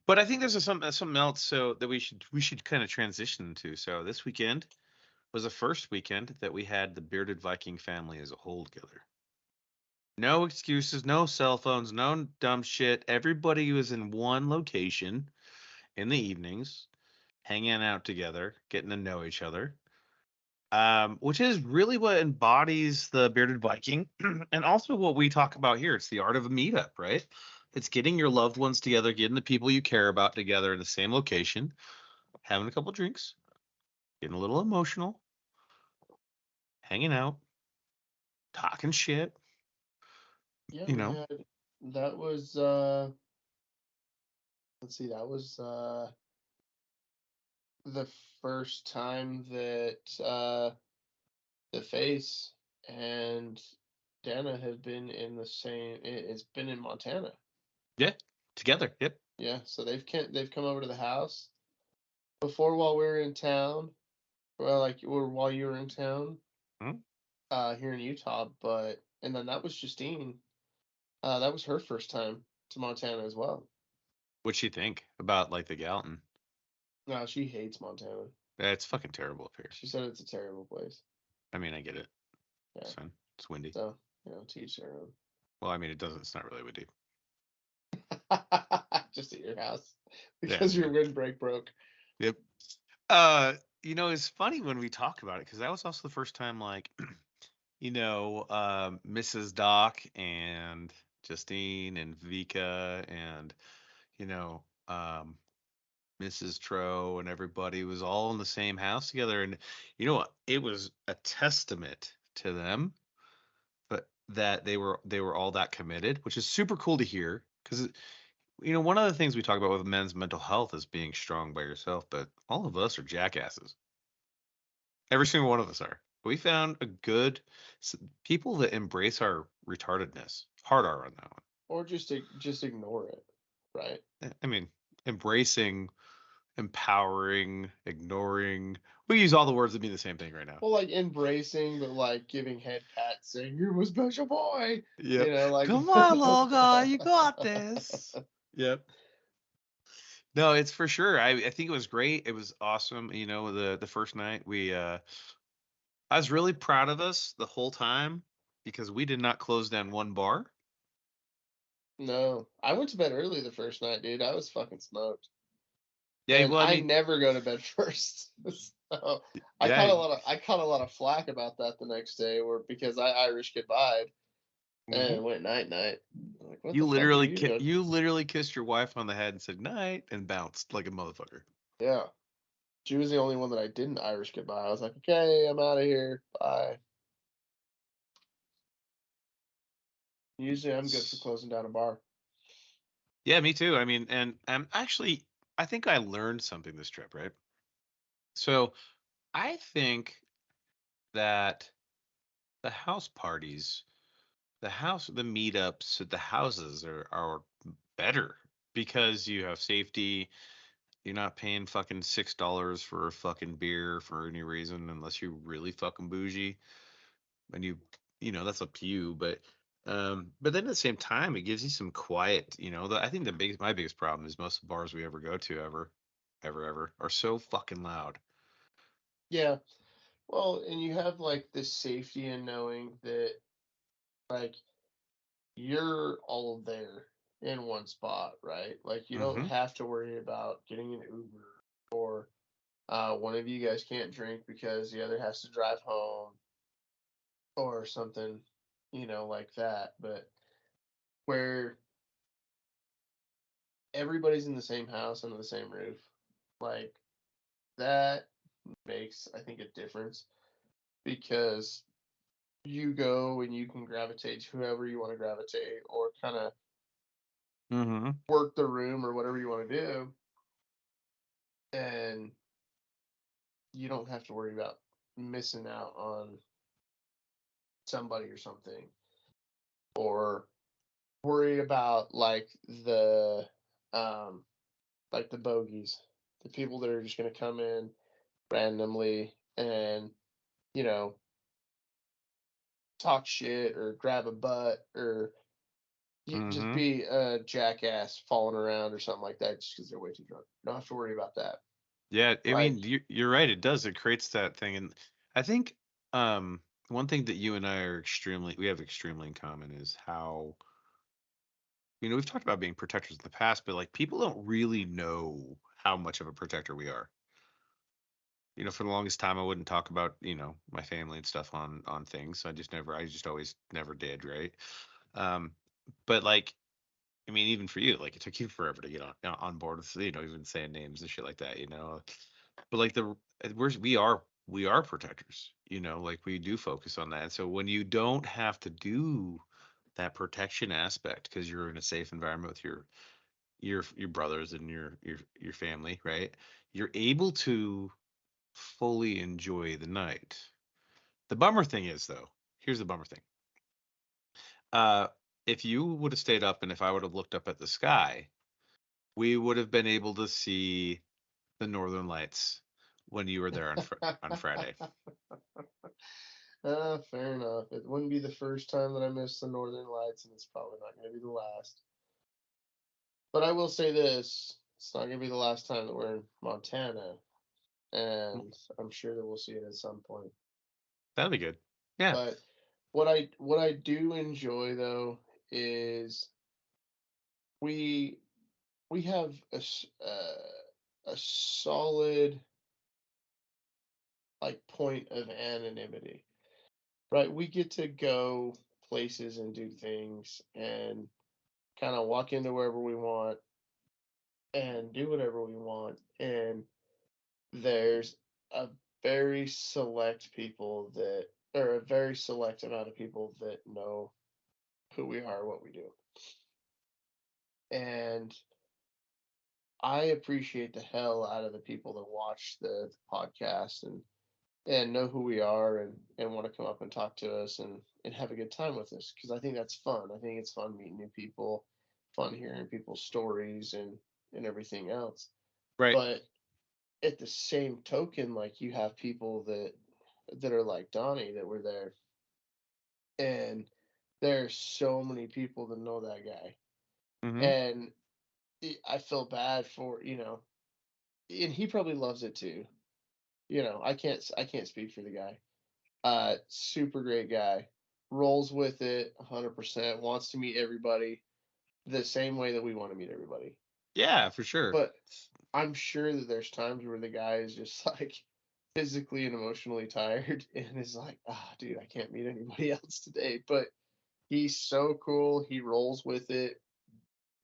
but I think there's something else so that we should kind of transition to. So this weekend was the first weekend that we had the bearded Viking family as a whole together. No excuses, no cell phones, no dumb shit. Everybody was in one location in the evenings, hanging out together, getting to know each other. Which is really what embodies the bearded Viking, and also what we talk about here. It's the art of a meetup, right? It's getting your loved ones together, getting the people you care about together in the same location, having a couple drinks, getting a little emotional, hanging out, talking shit. Yeah, You we know, had that was let's see, that was the first time that the face and Dana have been in the same it's been in Montana. yeah, together. Yep. Yeah, so they've come over to the house before while we were in town. Well, like or while you were in town, Mhm. here in Utah, but and then that was Justine. That was her first time to Montana as well. What'd you think about like the Gallatin? No, she hates Montana. Yeah, it's fucking terrible up here. She said it's a terrible place. I mean, I get it. Yeah. It's fine. It's windy. So, to each their own. Well, I mean, it doesn't. It's not really windy. Just at your house Yeah. because your windbreak broke. Yep. It's funny when we talk about it because that was also the first time, like, Mrs. Doc and Justine and Vika and you know, Mrs. Tro and everybody was all in the same house together. And you know what? It was a testament to them, but that they were all that committed, which is super cool to hear. Because one of the things we talk about with men's mental health is being strong by yourself, but all of us are jackasses. Every single one of us are. We found a good people that embrace our retardedness. Hard R on that one. Or just ignore it, right? I mean, embracing, empowering, ignoring. We use all the words that mean the same thing right now. Well, like embracing, but like giving head pats, saying "You're my special boy." Yep. You know, like Come on, little guy, you got this. Yep. No, it's for sure. I think it was great. It was awesome. The first night I was really proud of us the whole time because we did not close down one bar. No, I went to bed early the first night, dude. I was fucking smoked, Yeah, and well, I I mean, never go to bed first. So yeah, I caught a lot of flack about that the next day, or because I Irish goodbye mhm. and went night night. Like, what You the fuck are literally you doing? you literally kissed your wife on the head and said night and bounced like a motherfucker. Yeah, she was the only one that I didn't Irish goodbye. I was like, okay, I'm out of here. Bye. Usually, I'm good for closing down a bar. Yeah, me too. I mean, and actually, I think I learned something this trip, right? So I think that the house parties, the meetups at the houses are better because you have safety. You're not paying fucking $6 for a fucking beer for any reason unless you're really fucking bougie. And that's up to you. But then at the same time, it gives you some quiet. I think my biggest problem is most of the bars we ever go to ever are so fucking loud. Yeah. Well, and you have like this safety in knowing that like you're all there in one spot, right? Like you don't Mm-hmm. have to worry about getting an Uber or one of you guys can't drink because the other has to drive home or something, like that. But where everybody's in the same house under the same roof, like that makes, I think, a difference because you go and you can gravitate to whoever you want to gravitate or kind of Mm-hmm. work the room or whatever you want to do. And you don't have to worry about missing out on somebody or something or worry about um the bogeys, the people that are just going to come in randomly and you know talk shit or grab a butt or just Mm-hmm. be a jackass falling around or something like that just because they're way too drunk. You don't have to worry about that. Yeah, I Like, mean, you're right. It does. It creates that thing, and I think one thing that you and I we have extremely in common is how we've talked about being protectors in the past, but like people don't really know how much of a protector we are. For the longest time, I wouldn't talk about my family and stuff on things. I just always never did, right? Um, but like, I mean, even for you, like it took you forever to get on board with even saying names and shit like that. But like we are protectors, like we do focus on that. And so when you don't have to do that protection aspect because you're in a safe environment with your brothers and your family, right? You're able to fully enjoy the night. The bummer thing is though, here's the bummer thing. Uh if you would have stayed up and if I would have looked up at the sky, we would have been able to see the northern lights when you were there on Friday. fair enough. It wouldn't be the first time that I missed the Northern Lights, and it's probably not going to be the last. But I will say this: it's not going to be the last time that we're in Montana, and I'm sure that we'll see it at some point. That'd be good. Yeah. But what I do enjoy though is we we have a solid like point of anonymity, right? We get to go places and do things and kind of walk into wherever we want and do whatever we want. And there's a very select people that, or a very select amount of people that know who we are, what we do. And I appreciate the hell out of the people that watch the podcast and know who we are and want to come up and talk to us and have a good time with us, because I think that's fun. I think it's fun meeting new people, fun hearing people's stories and everything else. Right. But at the same token, like, you have people that are like Donnie that were there, and there's so many people that know that guy, Mm-hmm. and I feel bad for, and he probably loves it too. I can't speak for the guy. Super great guy, rolls with it 100%, wants to meet everybody the same way that we want to meet everybody. Yeah, for sure. But I'm sure that there's times where the guy is just like physically and emotionally tired and is like, dude, I can't meet anybody else today. But he's so cool. He rolls with it.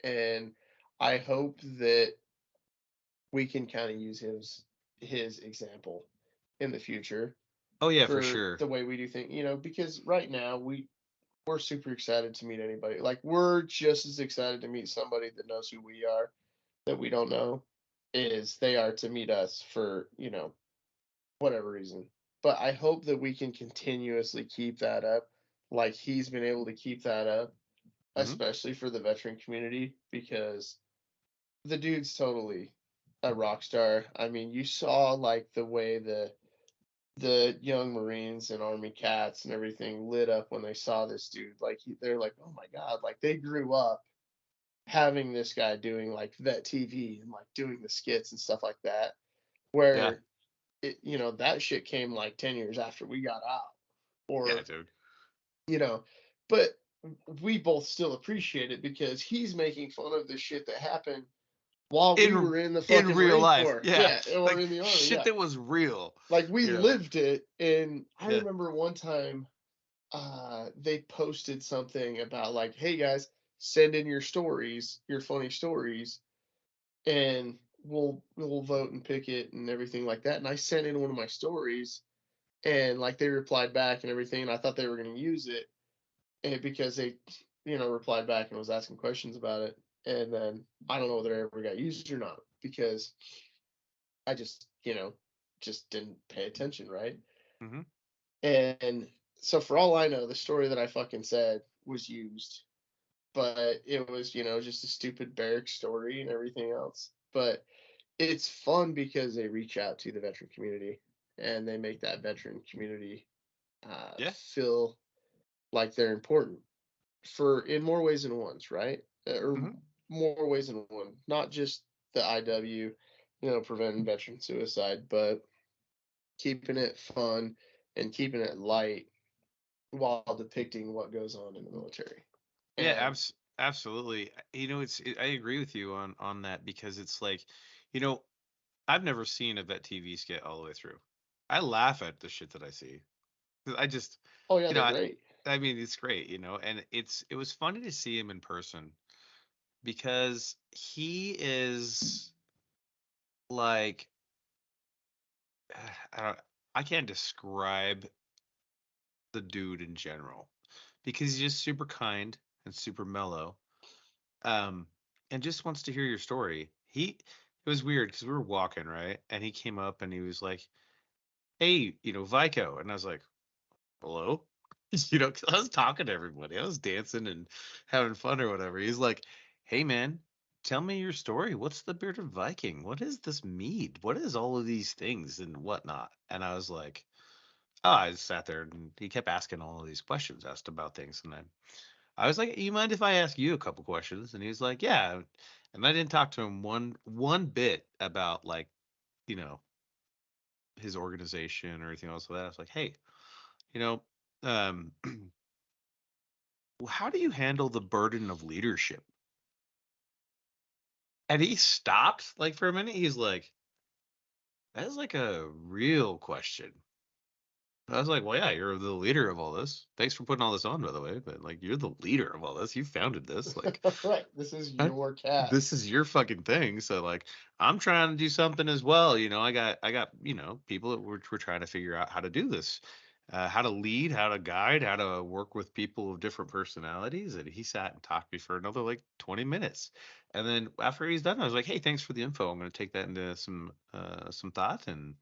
And I hope that we can kind of use his example in the future Oh yeah, for for sure. the way we do things, because right now we're super excited to meet anybody. Like, we're just as excited to meet somebody that knows who we are that we don't know is they are to meet us for, whatever reason. But I hope that we can continuously keep that up, like he's been able to keep that up, Mm-hmm. especially for the veteran community, because the dude's totally a rock star. I mean, you saw like the way the young Marines and Army cats and everything lit up when they saw this dude. Like, they're like, oh my god, like they grew up having this guy doing like vet TV and like doing the skits and stuff like that. Yeah. Where that shit came like 10 years after we got out, Yeah, or dude. you know but we both still appreciate it because he's making fun of the shit that happened while we In were in the in fucking real Marine life. Corps, Yeah. yeah, or Like in the Army, shit yeah. that was real. Like, we You know. lived it. And I Yeah. remember one time they posted something about like, hey guys, send in your stories, your funny stories, and we'll vote and pick it and everything like that. And I sent in one of my stories, and like they replied back and everything, and I thought they were going to use it, and because they replied back and was asking questions about it. And then I don't know whether it ever got used or not, because I just didn't pay attention, right? Mm-hmm. And so for all I know, the story that I fucking said was used, but it was, just a stupid barrack story and everything else. But it's fun because they reach out to the veteran community and they make that veteran community Yeah. feel like they're important for in more ways than once, right? Or Mm-hmm. more ways than one, not just the IW, preventing veteran suicide, but keeping it fun and keeping it light while depicting what goes on in the military. Yeah, And absolutely. I agree with you on that because it's like, you know, I've never seen a vet TV skit all the way through. I laugh at the shit that I see. 'Cause I just, oh yeah, you know, they're great. I mean, it's great, and it was funny to see him in person because he is like, I don't, I can't describe the dude in general because he's just super kind and super mellow, um, and just wants to hear your story. It was weird because we were walking, right, and he came up and he was like, "Hey, Viko," and I was like, "Hello." 'Cause I was talking to everybody. I was dancing and having fun or whatever. He's like, "Hey, man, tell me your story. What's the bearded Viking? What is this mead? What is all of these things and whatnot?" And I was like, "Oh," I just sat there and he kept asking all of these questions, asked about things. And then I was like, "You mind if I ask you a couple questions?" And he was like, "Yeah." And I didn't talk to him one bit about like, you know, his organization or anything else like that. I was like, "Hey, you know, um, how do you handle the burden of leadership?" And he stopped like for a minute. He's like, "That is like a real question." I was like, well, yeah, you're the leader of all this. Thanks for putting all this on, by the way. But like, you're the leader of all this. You founded this. Like, Right. This is I- your cat. this is your fucking thing. So like, I'm trying to do something as well. I got, people that we're trying to figure out how to do this, how to lead, how to guide, how to work with people of different personalities. And he sat and talked to me for another like 20 minutes. And then after he's done, I was like, hey, thanks for the info. I'm going to take that into some thought and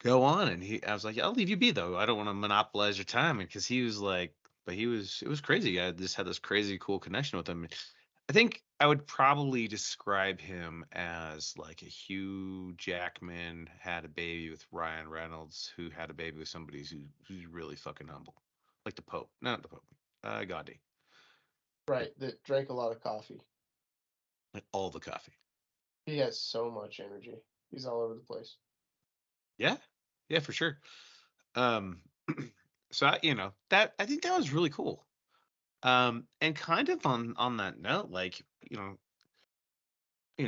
go on. And I was like, I'll leave you be though. I don't want to monopolize your time. Because he was like, but it was crazy. I just had this crazy cool connection with him. I think I would probably describe him as like a Hugh Jackman had a baby with Ryan Reynolds, who had a baby with somebody who's really fucking humble, like the Pope, not the Pope, Gandhi, Right. That drank a lot of coffee. like all the coffee. He has so much energy. He's all over the place. Yeah, yeah, for sure. Um, so that I think that was really cool. And kind of on that note, like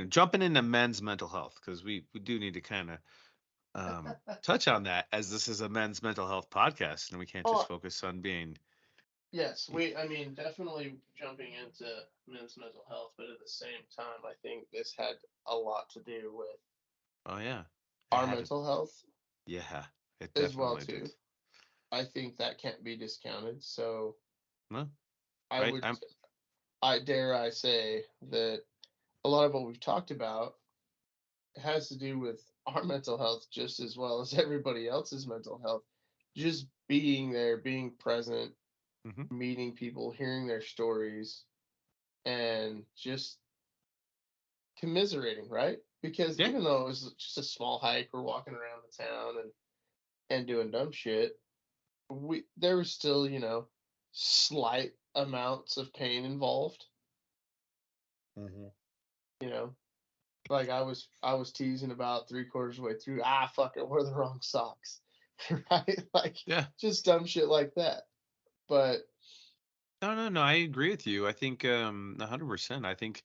jumping into men's mental health because we do need to kind of touch on that as this is a men's mental health podcast and we can't just Oh, focus on being. yes. I mean, definitely jumping into men's mental health, but at the same time, I think this had a lot to do with Oh yeah, it our had to. mental health Yeah, it as well definitely did. too. I think that can't be discounted. So No, I right? would, I dare I say that a lot of what we've talked about has to do with our mental health just as well as everybody else's mental health. Just being there, being present, hmm meeting people, hearing their stories, and just commiserating, right? Because Yeah, even though it was just a small hike, we're walking around the town and doing dumb shit, there was still, slight amounts of pain involved, hmm you know. Like I was teasing about 3/4 way through, fuck, I wore the wrong socks. Right? Like yeah. just dumb shit like that. But No. I agree with you. I think 100%. I think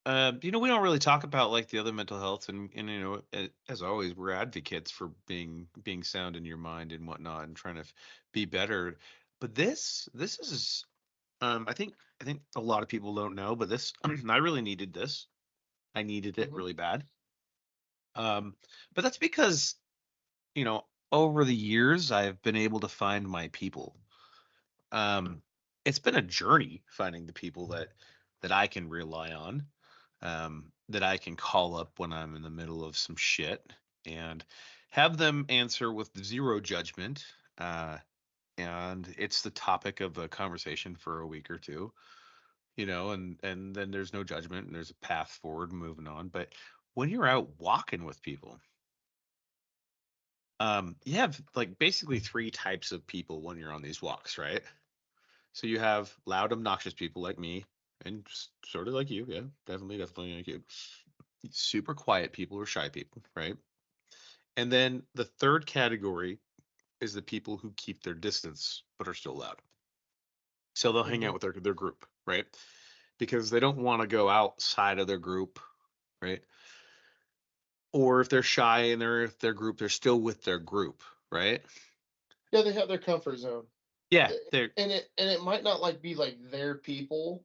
we don't really talk about like the other mental health and as always we're advocates for being sound in your mind and whatnot and trying to be better. But this is I think a lot of people don't know, but this I really needed this. I needed it mhm, really bad. Um, but that's because you know over the years I've been able to find my people. Um, it's been a journey finding the people that I can rely on, that I can call up when I'm in the middle of some shit and have them answer with zero judgment. And it's the topic of a conversation for a week or two, and then there's no judgment and there's a path forward moving on. But when you're out walking with people, you have like basically three types of people when you're on these walks, right? So you have loud, obnoxious people like me, and sort of like you, yeah, definitely like you. Super quiet people or shy people, right? And then the third category is the people who keep their distance but are still loud. So they'll hang out mhm. with their group, right? Because they don't want to go outside of their group, right? Or if they're shy in their group, they're still with their group, right? Yeah, they have their comfort zone. Yeah, Eh, they're and it might not like be like their people,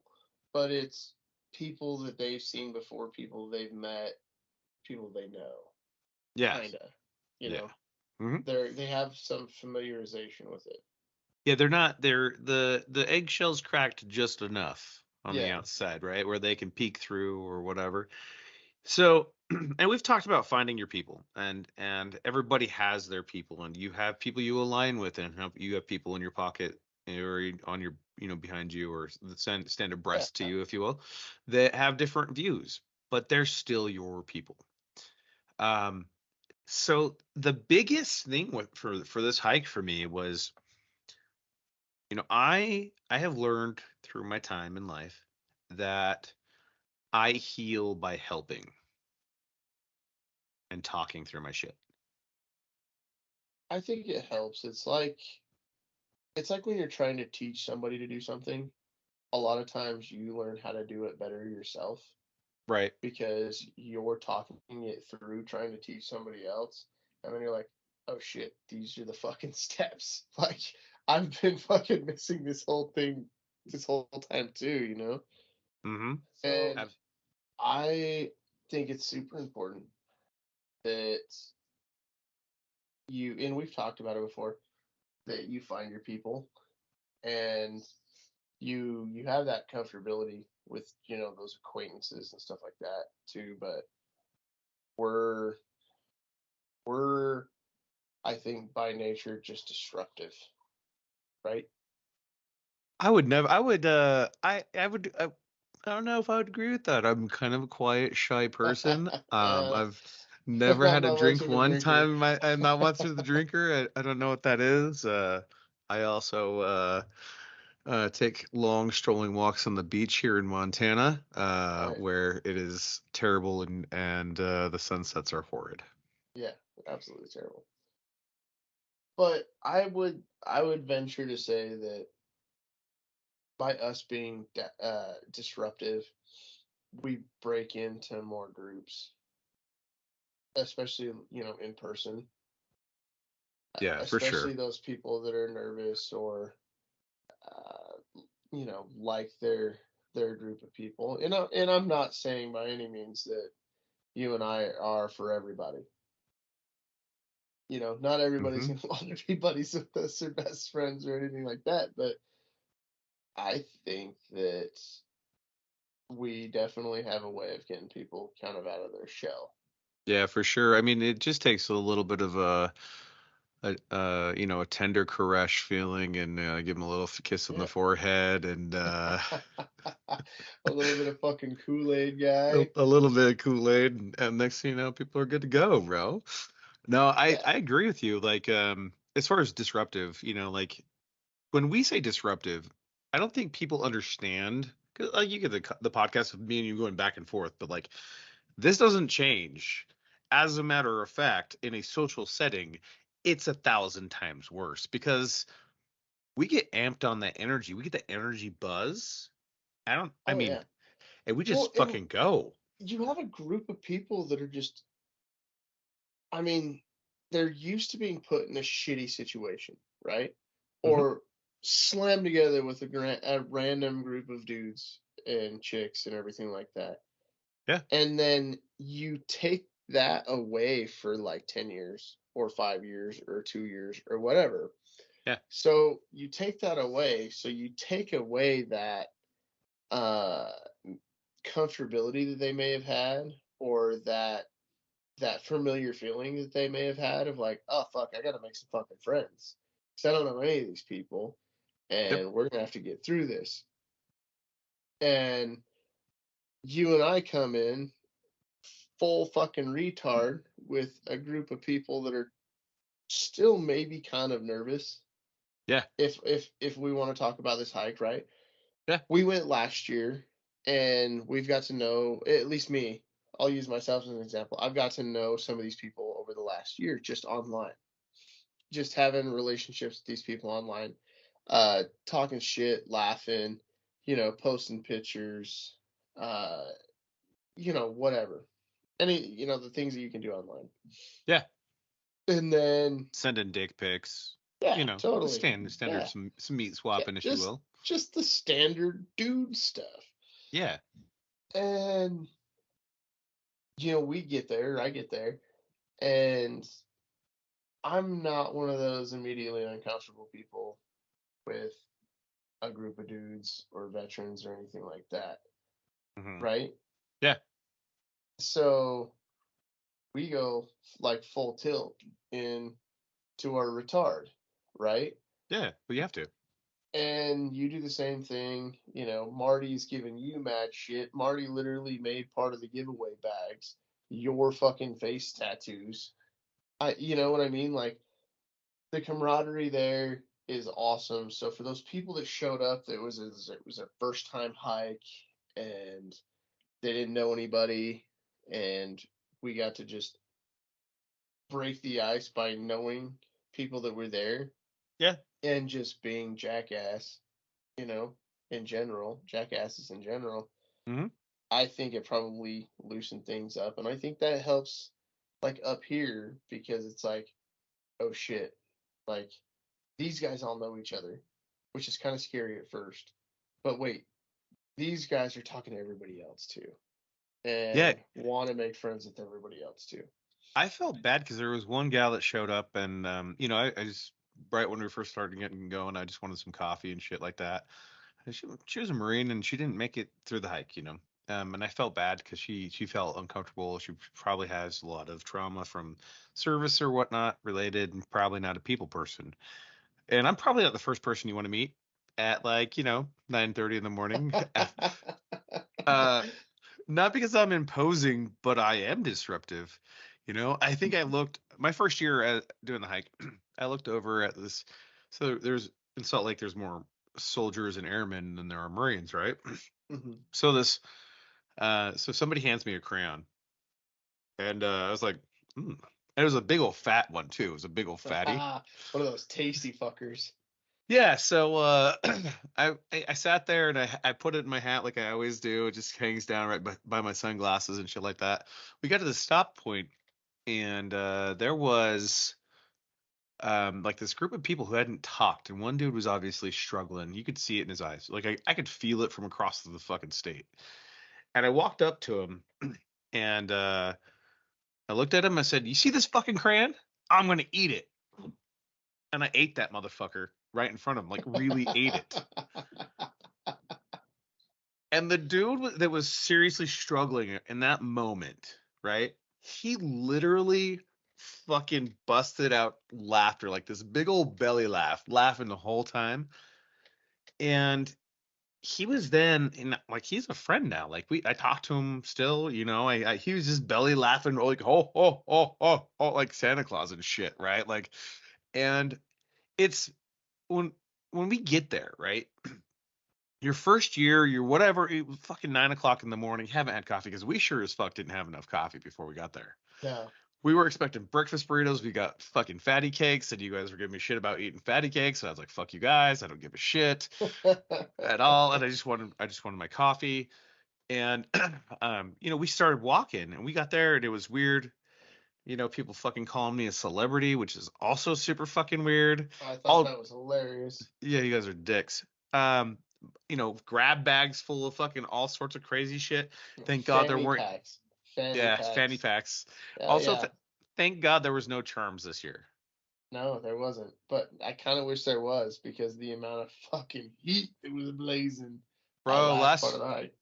but it's people that they've seen before, people they've met, people they know. yeah, Kinda. You yeah. know. hmm They have some familiarization with it. Yeah, they're not. They're the eggshell's cracked just enough on the Yeah. outside, right, where they can peek through or whatever. So, and we've talked about finding your people, and everybody has their people, and you have people you align with, and you have people in your pocket or on your, behind you, or stand Yeah. abreast to you, if you will, that have different views, but they're still your people. Um, so the biggest thing for this hike for me was, I have learned through my time in life that I heal by helping and talking through my shit. I think it helps. It's like when you're trying to teach somebody to do something, a lot of times you learn how to do it better yourself Right. because you're talking it through trying to teach somebody else. And then you're like, oh shit, these are the fucking steps. Like, I've been fucking missing this whole thing this whole time too, you know? Mm-hmm. And I think it's super important that you, and we've talked about it before, that you find your people and you have that comfortability with, you know, those acquaintances and stuff like that too. But we're we're I think by nature just disruptive, right? I would never. I would. I would. I don't know if I would agree with that. I'm kind of a quiet, shy person. Uh, I've never I'm had a not much drink of a one drinker. time. I'm not much of the drinker. I don't know what that is. I also take long strolling walks on the beach here in Montana, Right. where it is terrible and the sunsets are horrid. Yeah, absolutely terrible. But I would venture to say that by us being disruptive, we break into more groups, especially, you know, in person. Yeah, for Especially sure. those people that are nervous or you know, like their group of people. And I'm not saying by any means that you and I are for everybody. You know, not everybody's Hmm. gonna want to be buddies with us or best friends or anything like that. But I think that we definitely have a way of getting people kind of out of their shell. Yeah, for sure. I mean, it just takes a little bit of a tender caress feeling and give him a little kiss on the Yeah. forehead and A little bit of fucking Kool-Aid guy. a little bit of Kool-Aid, and next thing you know, people are good to go, bro. No, Yeah. I agree with you. Like, as far as disruptive, like when we say disruptive, I don't think people understand. 'Cause, like, you get the podcast of me and you going back and forth, but like this doesn't change. As a matter of fact, in a social setting, it's 1,000 times worse because we get amped on that energy. We get the energy buzz. I Oh mean, yeah. and we Well, just and fucking go. you have a group of people that are just, I mean, they're used to being put in a shitty situation, right? Hmm. Or slammed together with a random group of dudes and chicks and everything like that. Yeah. And then you take that away for like 10 years or 5 years or 2 years or whatever. Yeah. So you take that away. So you take away that uh comfortability that they may have had, or that familiar feeling that they may have had of like, oh fuck, I gotta make some fucking friends. Because I don't know any of these people Yep. and we're gonna have to get through this. And you and I come in full fucking retard with a group of people that are still maybe kind of nervous. Yeah. If we want to talk about this hike, right? Yeah. We went last year and we've got to know, at least me, I'll use myself as an example. I've got to know some of these people over the last year just online, just having relationships with these people online, talking shit, laughing, you know, posting pictures, uh, you know, whatever. Any, you know, the things that you can do online. Yeah. And then, Sending dick pics. yeah, The totally. standard Yeah. some meat Yeah, swapping, if you will. just the standard dude stuff. Yeah. And you know, we get there, I get there, and I'm not one of those immediately uncomfortable people with a group of dudes or veterans or anything like that, Hmm. right? Yeah. So we go like full tilt in to our retard, right? Yeah. But you have to. And you do the same thing. You know, Marty's giving you mad shit. Marty literally made part of the giveaway bags your fucking face tattoos. You know what I mean? Like, the camaraderie there is awesome. So for those people that showed up, it was a first time hike, and they didn't know anybody, and we got to just break the ice by knowing people that were there Yeah. and just being jackass, you know, in general, jackasses in general. Hmm. I think it probably loosened things up, and I think that helps, like up here, because it's like oh shit, like these guys all know each other, which is kind of scary at first. But wait, these guys are talking to everybody else too, Yeah, and want to make friends with everybody else too. I felt bad because there was one gal that showed up, and I just right when we first started getting going, I just wanted some coffee and shit like that. And she was a Marine, and she didn't make it through the hike, and I felt bad because she felt uncomfortable. She probably has a lot of trauma from service or whatnot related, and probably not a people person. And I'm probably not the first person you want to meet at 9:30 in the morning. uh, Not because I'm imposing, but I am disruptive. I think I looked my first year at doing the hike. I looked over at this. So there's in Salt Lake, there's more soldiers and airmen than there are Marines, right? Mhm. So so somebody hands me a crayon, and I was like, mm. And it was a big old fat one too. It was a big old fatty. One of those tasty fuckers. Yeah, so I sat there and I put it in my hat like I always do. It just hangs down right by my sunglasses and shit like that. We got to the stop point, and there was like this group of people who hadn't talked, and one dude was obviously struggling. You could see it in his eyes. Like I could feel it from across the fucking state. And I walked up to him and I looked at him. I said, "You see this fucking crayon? I'm gonna eat it." And I ate that motherfucker right in front of him, like really ate it. And the dude that was seriously struggling in that moment, right? He literally fucking busted out laughter, like this big old belly laugh, laughing the whole time. And he was then in like he's a friend now. Like I talked to him still, he was just belly laughing like oh like Santa Claus and shit, right? Like and it's when we get there, right? Your first year, you're whatever, it was fucking 9 o'clock in the morning, haven't had coffee because we sure as fuck didn't have enough coffee before we got there. No. We were expecting breakfast burritos. We got fucking fatty cakes, and you guys were giving me shit about eating fatty cakes. And I was like, fuck you guys. I don't give a shit at all. And I just wanted my coffee. And, we started walking and we got there and it was weird. People fucking calling me a celebrity, which is also super fucking weird. I thought All, that was hilarious. yeah, you guys are dicks. Um, grab bags full of fucking all sorts of crazy shit. Thank God there Fanny weren't, packs. Fanny yeah, fanny packs. packs. Hell Also, yeah. thank God there was no charms this year. No, there wasn't. But I kind of wish there was because the amount of fucking heat that was blazing that Bro, last part of the hike.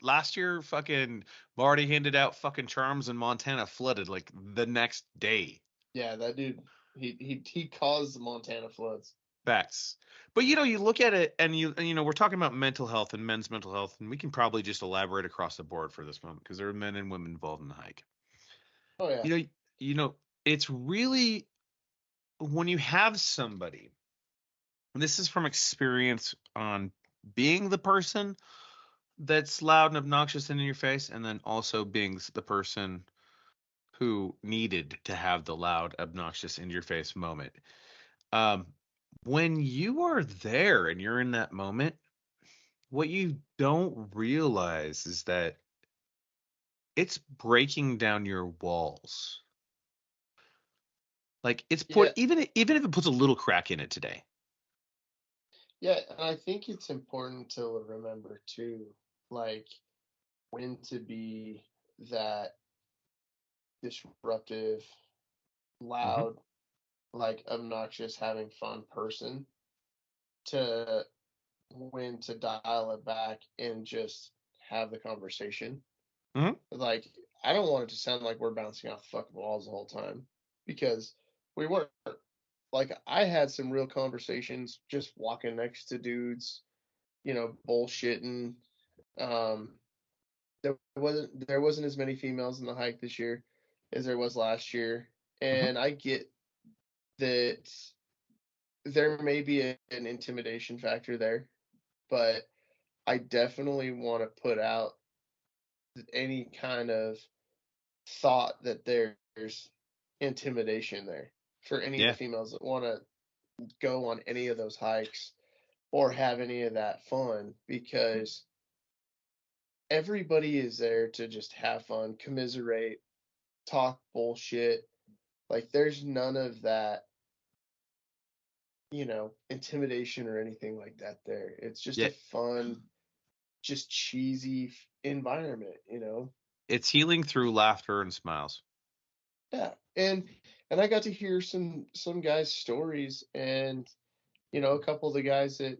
last year fucking Marty handed out fucking charms and Montana flooded like the next day. Yeah, that dude, he caused the Montana floods. Facts. But you look at it and we're talking about mental health and men's mental health, and we can probably just elaborate across the board for this moment because there are men and women involved in the hike. Oh yeah. You know, it's really when you have somebody, and this is from experience on being the person that's loud and obnoxious and in your face, and then also being the person who needed to have the loud, obnoxious, in your face moment. Um, when you are there and you're in that moment, what you don't realize is that it's breaking down your walls. Like it's Yeah, put even if it puts a little crack in it today. yeah, and I think it's important to remember too, like when to be that disruptive, Hmm. loud, like obnoxious, having fun person to when to dial it back and just have the conversation. Hmm. Like, I don't want it to sound like we're bouncing off the fucking walls the whole time because we weren't. Like, I had some real conversations just walking next to dudes, bullshitting. Um, there wasn't as many females in the hike this year as there was last year, Hmm. and I get that there may be an intimidation factor there, but I definitely want to put out any kind of thought that there's intimidation there for any of the Yeah. females that want to go on any of those hikes or have any of that fun because everybody is there to just have fun, commiserate, talk bullshit, Like, there's none of that, intimidation or anything like that there. It's just Yeah, a fun, just cheesy environment, it's healing through laughter and smiles. Yeah. And I got to hear some guys' stories, and a couple of the guys that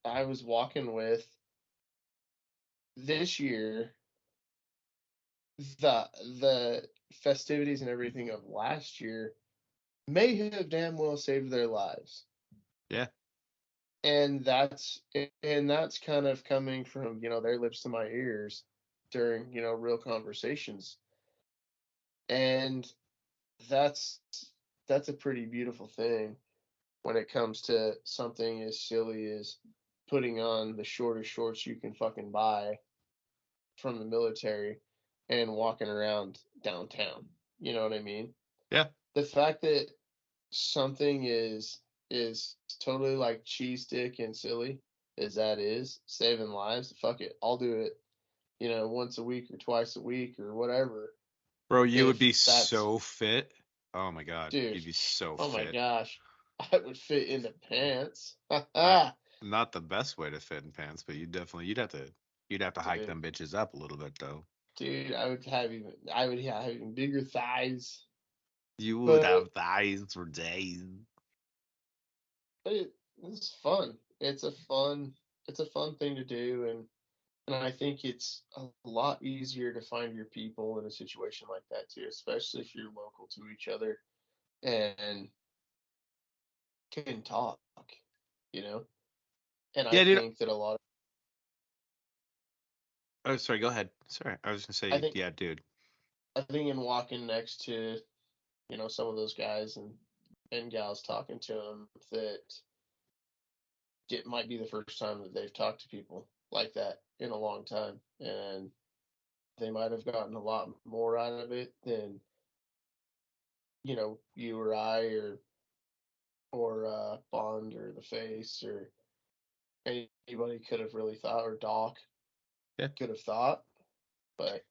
I was walking with this year, the festivities and everything of last year may have damn well saved their lives. Yeah. And that's kind of coming from, their lips to my ears during, real conversations. And that's that's a pretty beautiful thing when it comes to something as silly as putting on the shortest shorts you can fucking buy from the military and walking around downtown. You know what I mean? Yeah. The fact that something is totally like cheese stick and silly as that is, saving lives, fuck it. I'll do it, once a week or twice a week or whatever. Bro, you would If be that's so fit. Oh my God. Dude, You'd be so oh my fit. gosh. I would fit into pants. I, not the best way to fit in pants, but you'd have to hike Dude, them bitches up a little bit though. dude, I would have even bigger thighs. You would But have thighs for days. it's fun. It's a fun thing to do, and I think it's a lot easier to find your people in a situation like that too, especially if you're local to each other and can talk, you know. And I Yeah, dude. think that a lot Oh, sorry. Go ahead. Sorry, I was gonna I say, think yeah, dude. I think in walking next to, some of those guys and gals talking to them, that it might be the first time that they've talked to people like that in a long time, and they might have gotten a lot more out of it than you or I or Bond or the Face or anybody could have really thought, or Doc Yeah. could have thought. But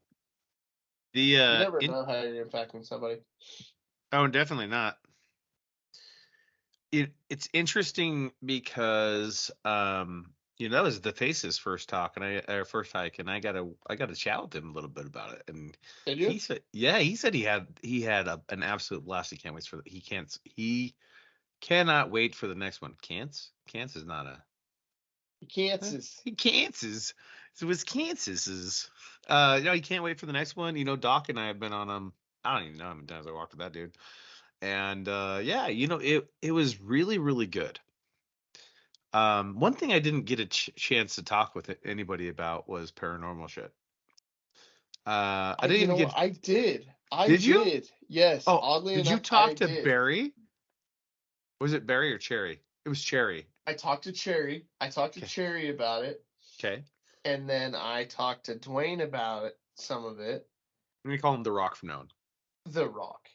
The you never know how you're impacting somebody. oh, definitely not. It's interesting because that was the Face's first talk and first hike, and I gotta chat with him a little bit about it, and Did you? he said he had an absolute blast. He can't wait for he cannot wait for the next one. Can't is not a Kansas. he can't is it was Kansas's. No, he can't wait for the next one. Doc and I have been on I don't even know how many times I walked with that dude. And yeah, it was really, really good. One thing I didn't get a chance to talk with anybody about was paranormal shit. I didn't even get. I did. I Did you? did. Yes. Oh, Oddly did you enough, I talk to did. Barry? Was it Barry or Cherry? It was Cherry. I talked to Cherry. I talked to Okay. Cherry about it. Okay. And then I talked to Dwayne about it, some of it. Let me call him the Rock from now on. The Rock.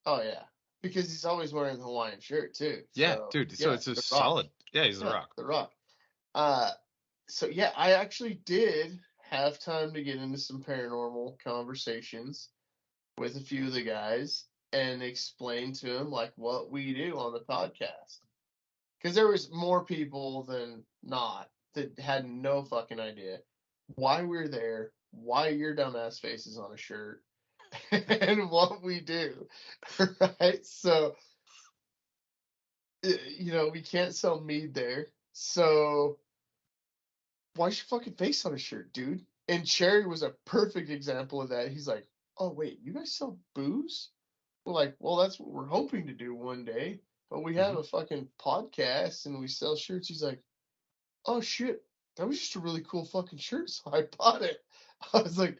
Oh yeah. Because he's always wearing the Hawaiian shirt too. Yeah, So dude. So yeah, it's a the Rock. solid. Yeah, he's the Yeah, Rock. the Rock. So yeah, I actually did have time to get into some paranormal conversations with a few of the guys and explain to them like what we do on the podcast. Because there was more people than not that had no fucking idea why we're there, why your dumbass face is on a shirt, and what we do. Right? So, we can't sell mead there. So, why's your fucking face on a shirt, dude? And Cherry was a perfect example of that. He's like, oh, wait, you guys sell booze? We're like, well, that's what we're hoping to do one day. But we have a fucking podcast and we sell shirts. He's like, oh shit, that was just a really cool fucking shirt, so I bought it. I was like,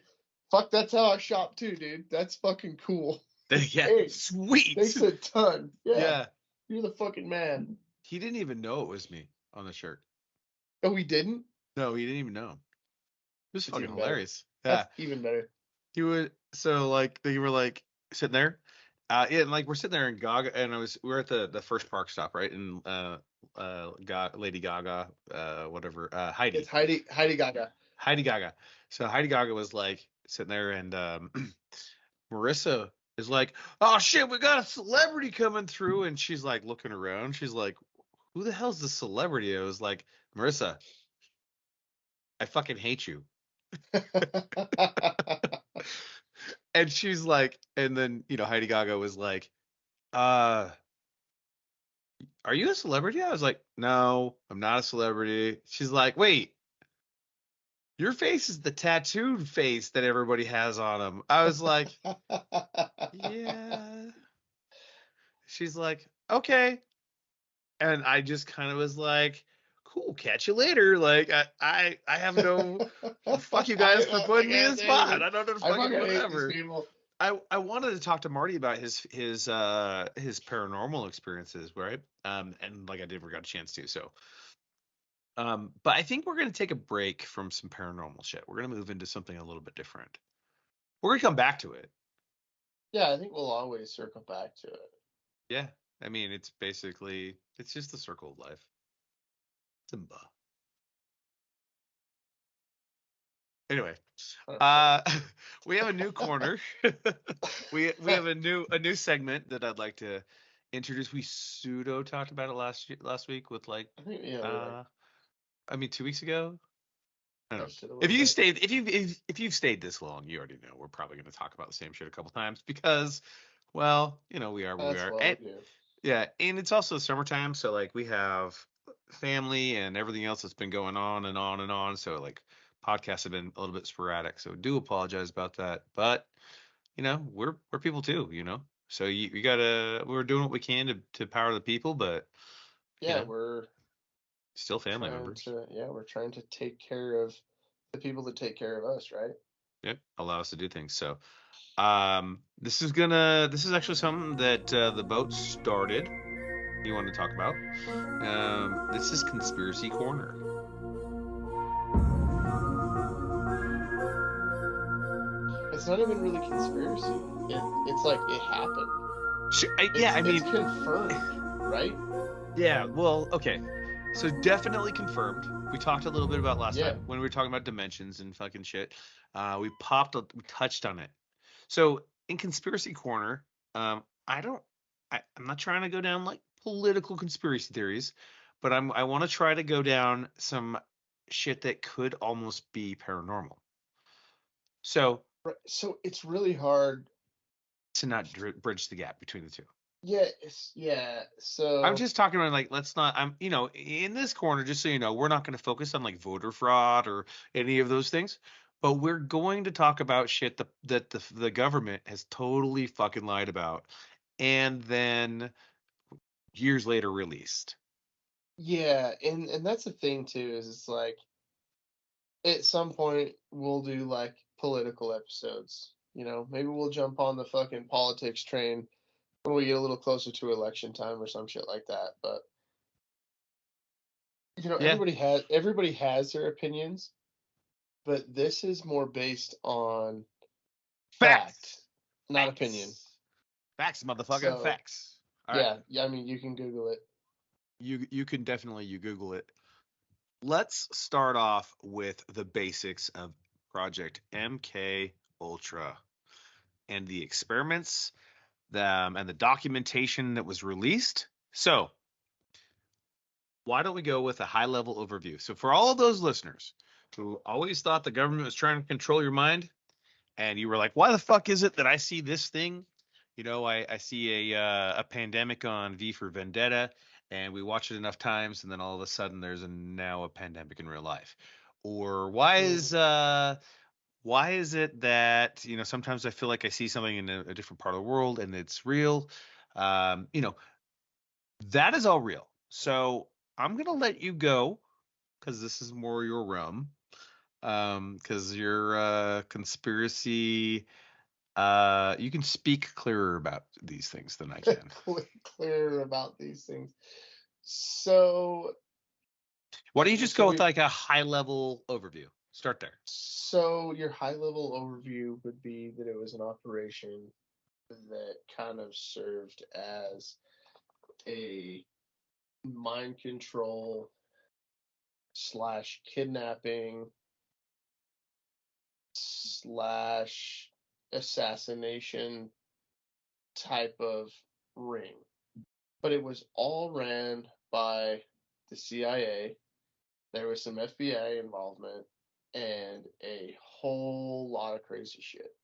fuck, that's how I shop too, dude. That's fucking cool. Yeah, Hey, sweet. thanks a ton. Yeah. You're the fucking man. He didn't even know it was me on the shirt. Oh, we didn't? No, he didn't even know. It was It's fucking even better. hilarious. That's even better. He would they were like sitting there. Yeah, and like we're sitting there in Gaga, and we were at the first park stop, right? And Lady Gaga, whatever, Heidi. It's Heidi Gaga. Heidi Gaga. So Heidi Gaga was like sitting there, and Marissa is like, oh shit, we got a celebrity coming through, and she's like looking around. She's like, who the hell's the celebrity? I was like, Marissa, I fucking hate you. And she's like, and then Heidi Gaga was like, are you a celebrity? I was like, no, I'm not a celebrity. She's like, wait, your face is the tattooed face that everybody has on them. I was like, yeah. She's like, okay. And I just kind of was like, cool, catch you later. Like, I have no, fuck you guys for putting me in the spot. I don't know, fucking whatever. I wanted to talk to Marty about his paranormal experiences, right? And like I never got a chance to. So, but I think we're gonna take a break from some paranormal shit. We're gonna move into something a little bit different. We're gonna come back to it. Yeah, I think we'll always circle back to it. Yeah, I mean, it's just the circle of life. Simba. Anyway, we have a new corner. we have a new segment that I'd like to introduce. We pseudo talked about it last week with like, I think, yeah, I mean 2 weeks ago. I don't know. If you've stayed this long, you already know we're probably going to talk about the same shit a couple times because, well, we are where we are. And, yeah, and it's also summertime, so like we have family and everything else that's been going on and on and on. So like podcasts have been a little bit sporadic. So do apologize about that. But we're people too, So you gotta we're doing what we can to power the people, but yeah, we're still family members. We're trying to take care of the people that take care of us, right? Yep, allow us to do things. So this is actually something that the boat started. You want to talk about? This is Conspiracy Corner. It's not even really conspiracy. It's like it happened. It's confirmed, right? Yeah. Well, okay. So definitely confirmed. We talked a little bit about last time when we were talking about dimensions and fucking shit. We touched on it. So in Conspiracy Corner, I'm not trying to go down like political conspiracy theories, but I want to try to go down some shit that could almost be paranormal. So it's really hard to not bridge the gap between the two. Yeah. So I'm just talking about like, let's not. In this corner, just so you know, we're not going to focus on like voter fraud or any of those things, but we're going to talk about shit that the government has totally fucking lied about, and then years later released. Yeah, and that's the thing too, is it's like at some point we'll do like political episodes. Maybe we'll jump on the fucking politics train when we get a little closer to election time or some shit like that. But everybody has their opinions, but this is more based on fact, not opinion. Facts, motherfucker. Facts. All right. I mean, you can Google it. You can definitely Google it. Let's start off with the basics of Project MK Ultra and the experiments, and the documentation that was released. So, why don't we go with a high-level overview? So, for all of those listeners who always thought the government was trying to control your mind, and you were like, "Why the fuck is it that I see this thing?" I see a pandemic on V for Vendetta, and we watch it enough times, and then all of a sudden there's now a pandemic in real life. Or why is it that sometimes I feel like I see something in a different part of the world and it's real? That is all real. So I'm gonna let you go because this is more your realm. Because you're conspiracy. You can speak clearer about these things than I can. Clearer about these things. So why don't you just go with like a high level overview? Start there. So your high level overview would be that it was an operation that kind of served as a mind control / kidnapping / assassination type of ring, but it was all ran by the CIA. There was some FBI involvement and a whole lot of crazy shit.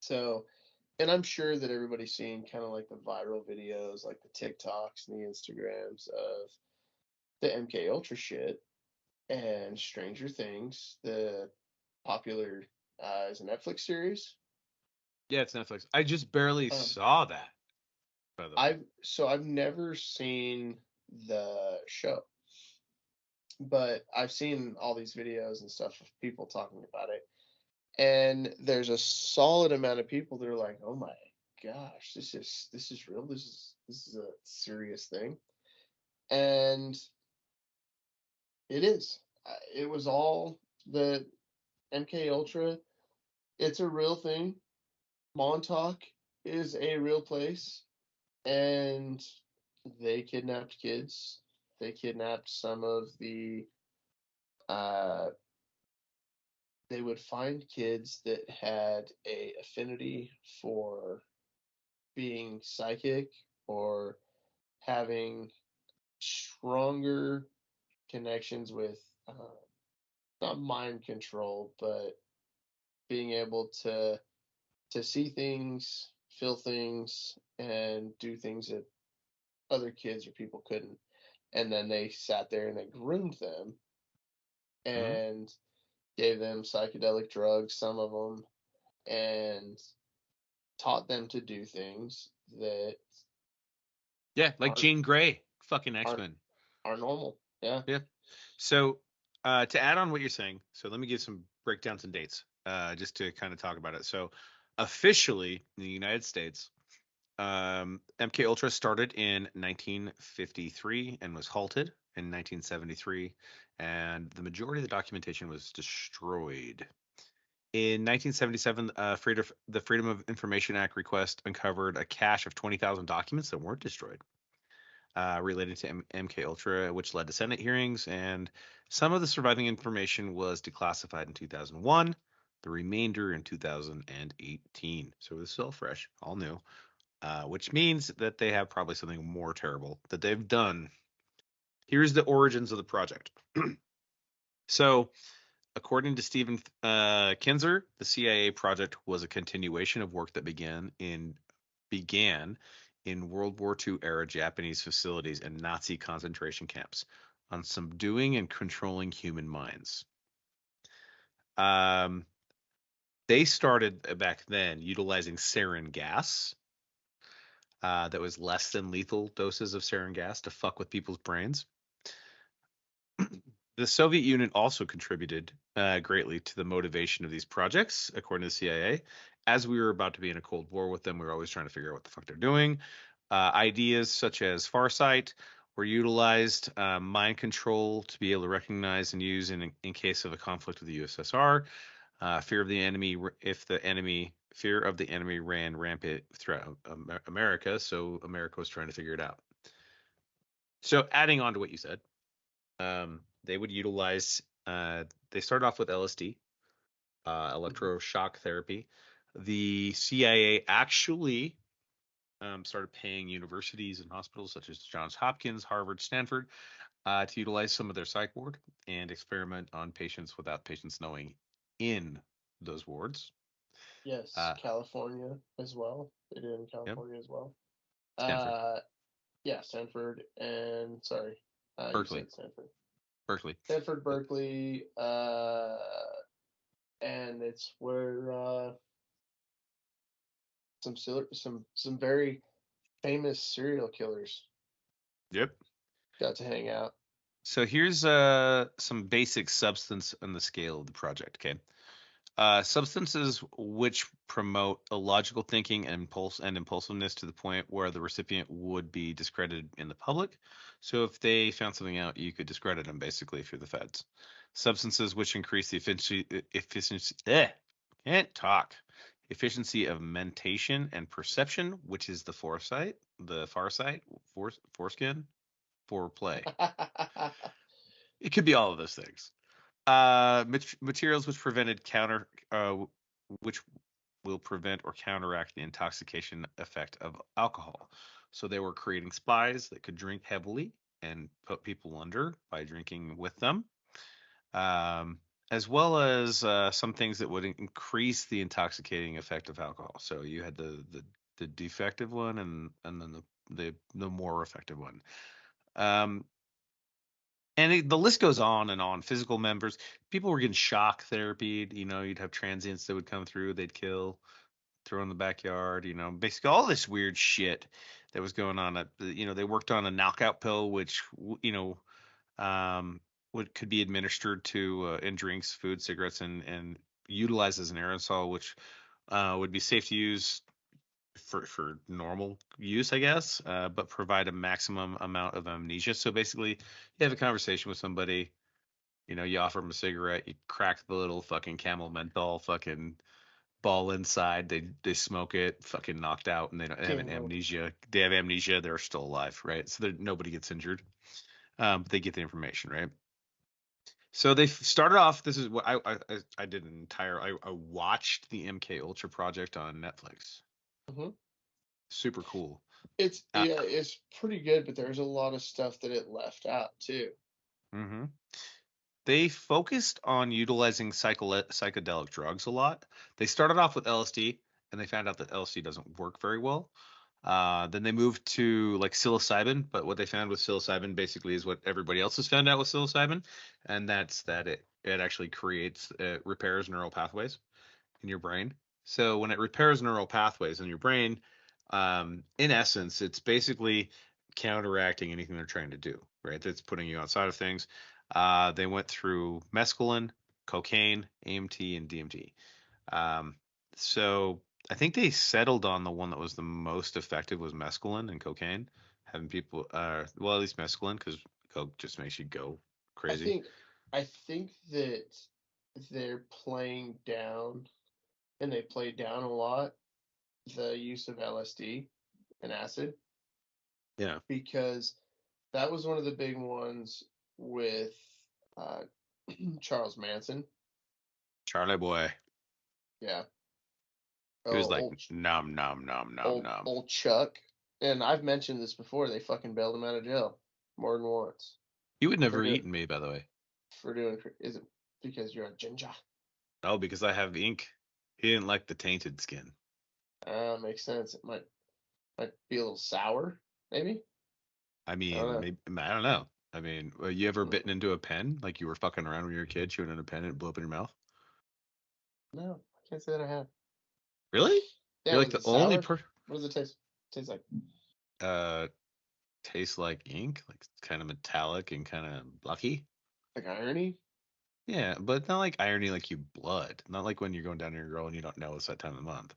So, and I'm sure that everybody's seen kind of like the viral videos, like the TikToks and the Instagrams of the MK Ultra shit and Stranger Things, the popular is a Netflix series. Yeah, it's Netflix. I just barely Um, saw that, by the way. I've never seen the show, but I've seen all these videos and stuff of people talking about it. And there's a solid amount of people that are like, "Oh my gosh, this is real. This is a serious thing." And it is. It was all the MK Ultra. It's a real thing. Montauk is a real place, and they kidnapped kids. They kidnapped some of the. Uh, they would find kids that had a affinity for being psychic or having stronger connections with not mind control, but being able to see things, feel things, and do things that other kids or people couldn't. And then they sat there and they groomed them Mhm. and gave them psychedelic drugs, some of them, and taught them to do things that Yeah, like aren't Jean Grey, fucking aren't X-Men. are normal. Yeah. Yeah. So, to add on what you're saying, so let me give some breakdowns and dates, just to kind of talk about it. So, officially in the United States, MK Ultra started in 1953 and was halted in 1973, and the majority of the documentation was destroyed. In 1977, the Freedom of Information Act request uncovered a cache of 20,000 documents that weren't destroyed, related to MK Ultra, which led to Senate hearings, and some of the surviving information was declassified in 2001. The remainder in 2018. So it was still fresh, all new, which means that they have probably something more terrible that they've done. Here's the origins of the project. So, according to Stephen Kinzer, the CIA project was a continuation of work that began in World War II era Japanese facilities and Nazi concentration camps on subduing and controlling human minds. Um, they started back then utilizing sarin gas, that was less than lethal doses of sarin gas to fuck with people's brains. The Soviet Union also contributed greatly to the motivation of these projects, according to the CIA. As we were about to be in a Cold War with them, we were always trying to figure out what the fuck they're doing. Ideas such as farsight were utilized, mind control to be able to recognize and use in case of a conflict with the USSR. Fear of the enemy, fear of the enemy ran rampant throughout America, so America was trying to figure it out. So, adding on to what you said, they would utilize. They started off with LSD, electroshock therapy. The CIA actually started paying universities and hospitals such as Johns Hopkins, Harvard, Stanford, to utilize some of their psych ward and experiment on patients without patients knowing in those wards. Yes, Uh, California as well. They did in yep, California as well. Stanford, Yeah, Stanford and sorry, you Berkeley, said Stanford, Berkeley. Stanford, Berkeley, and it's where some very famous serial killers Yep. got to hang out. So here's some basic substance on the scale of the project. Okay. Substances which promote illogical thinking and impulsiveness to the point where the recipient would be discredited in the public. So if they found something out, you could discredit them basically if you're the feds. Substances which increase the can't talk. Efficiency of mentation and perception, which is the foreskin, foreplay. It could be all of those things. Materials which prevented which will prevent or counteract the intoxication effect of alcohol. So they were creating spies that could drink heavily and put people under by drinking with them, um, as well as some things that would increase the intoxicating effect of alcohol. So you had the defective one and then the more effective one. Um, and the list goes on and on. Physical members, people were getting shock therapy. You know, you'd have transients that would come through, they'd kill, throw in the backyard. You know, basically all this weird shit that was going on. You know, they worked on a knockout pill, which um, could be administered to in drinks, food, cigarettes, and utilized as an aerosol, which would be safe to use for normal use, I guess, but provide a maximum amount of amnesia. So basically, you have a conversation with somebody, you know, you offer them a cigarette, you crack the little fucking Camel menthol fucking ball inside, they smoke it, fucking knocked out, and they don't have an Camel. amnesia. They have amnesia, they're still alive, right? So nobody gets injured, but they get the information, right? So they started off. This is what I did an entire. I watched the MK Ultra project on Netflix. Mhm. Super cool. It's Uh, yeah, it's pretty good, but there's a lot of stuff that it left out too. hmm They focused on utilizing psychedelic drugs a lot. They started off with LSD, and they found out that LSD doesn't work very well. Then they moved to like psilocybin, but what they found with psilocybin basically is what everybody else has found out with psilocybin, and that's that it actually creates repairs neural pathways in your brain. So when it repairs neural pathways in your brain, in essence, it's basically counteracting anything they're trying to do, right? That's putting you outside of things. They went through mescaline, cocaine, AMT, and DMT. Um, so I think they settled on the one that was the most effective was mescaline and cocaine, having people, well, at least mescaline, because coke just makes you go I crazy. think I think that they're playing down, and they played down a lot, the use of LSD and acid, Yeah, because that was one of the big ones with uh, Charles Manson. Charlie boy. Yeah. He was Oh, like nom nom nom nom nom. old Chuck. And I've mentioned this before. They fucking bailed him out of jail more than once You would for never doing eaten me, by the way. is it because you're a ginger? Oh, because I have ink. He didn't like the tainted skin. Makes sense. It might be a little sour, maybe. I I don't mean, know. maybe I don't know. I mean, you ever Mm, bitten into a pen? Like you were fucking around when you were a kid, chewing on a pen and it blew up in your mouth? no, I can't say that I have. Really? Yeah, You're like was the it only sour? per What does it taste like? uh tastes like ink, like kind of metallic and kind of blocky. Like irony? Yeah, but not like irony like you blood. Not like when you're going down to your girl and you don't know it's that time of the month.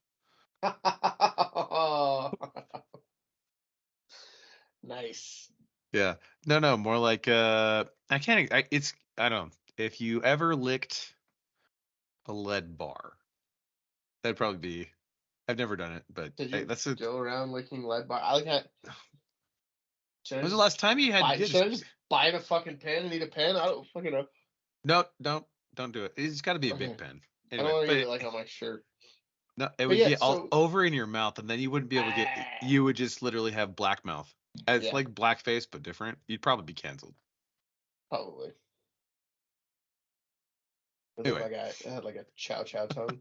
Nice. Yeah. No, no, more like I can't it's I don't know. If you ever licked a lead bar, that'd probably be. I've never done it, but Did you that's it. go around licking lead bar? I like that. Should I When was the just last time you had? Yeah, should just I just buy a fucking pen and eat a pen? I don't fucking know. no, don't do it. It's got to be a big Okay. pen. I don't Anyway, want to but get it like on my shirt. no, it But would yeah, get all so over in your mouth, and then you wouldn't be able to get. You would just literally have black mouth. It's yeah, like blackface, but different. You'd probably be canceled. probably. It looked Anyway, like I had like a chow chow tongue.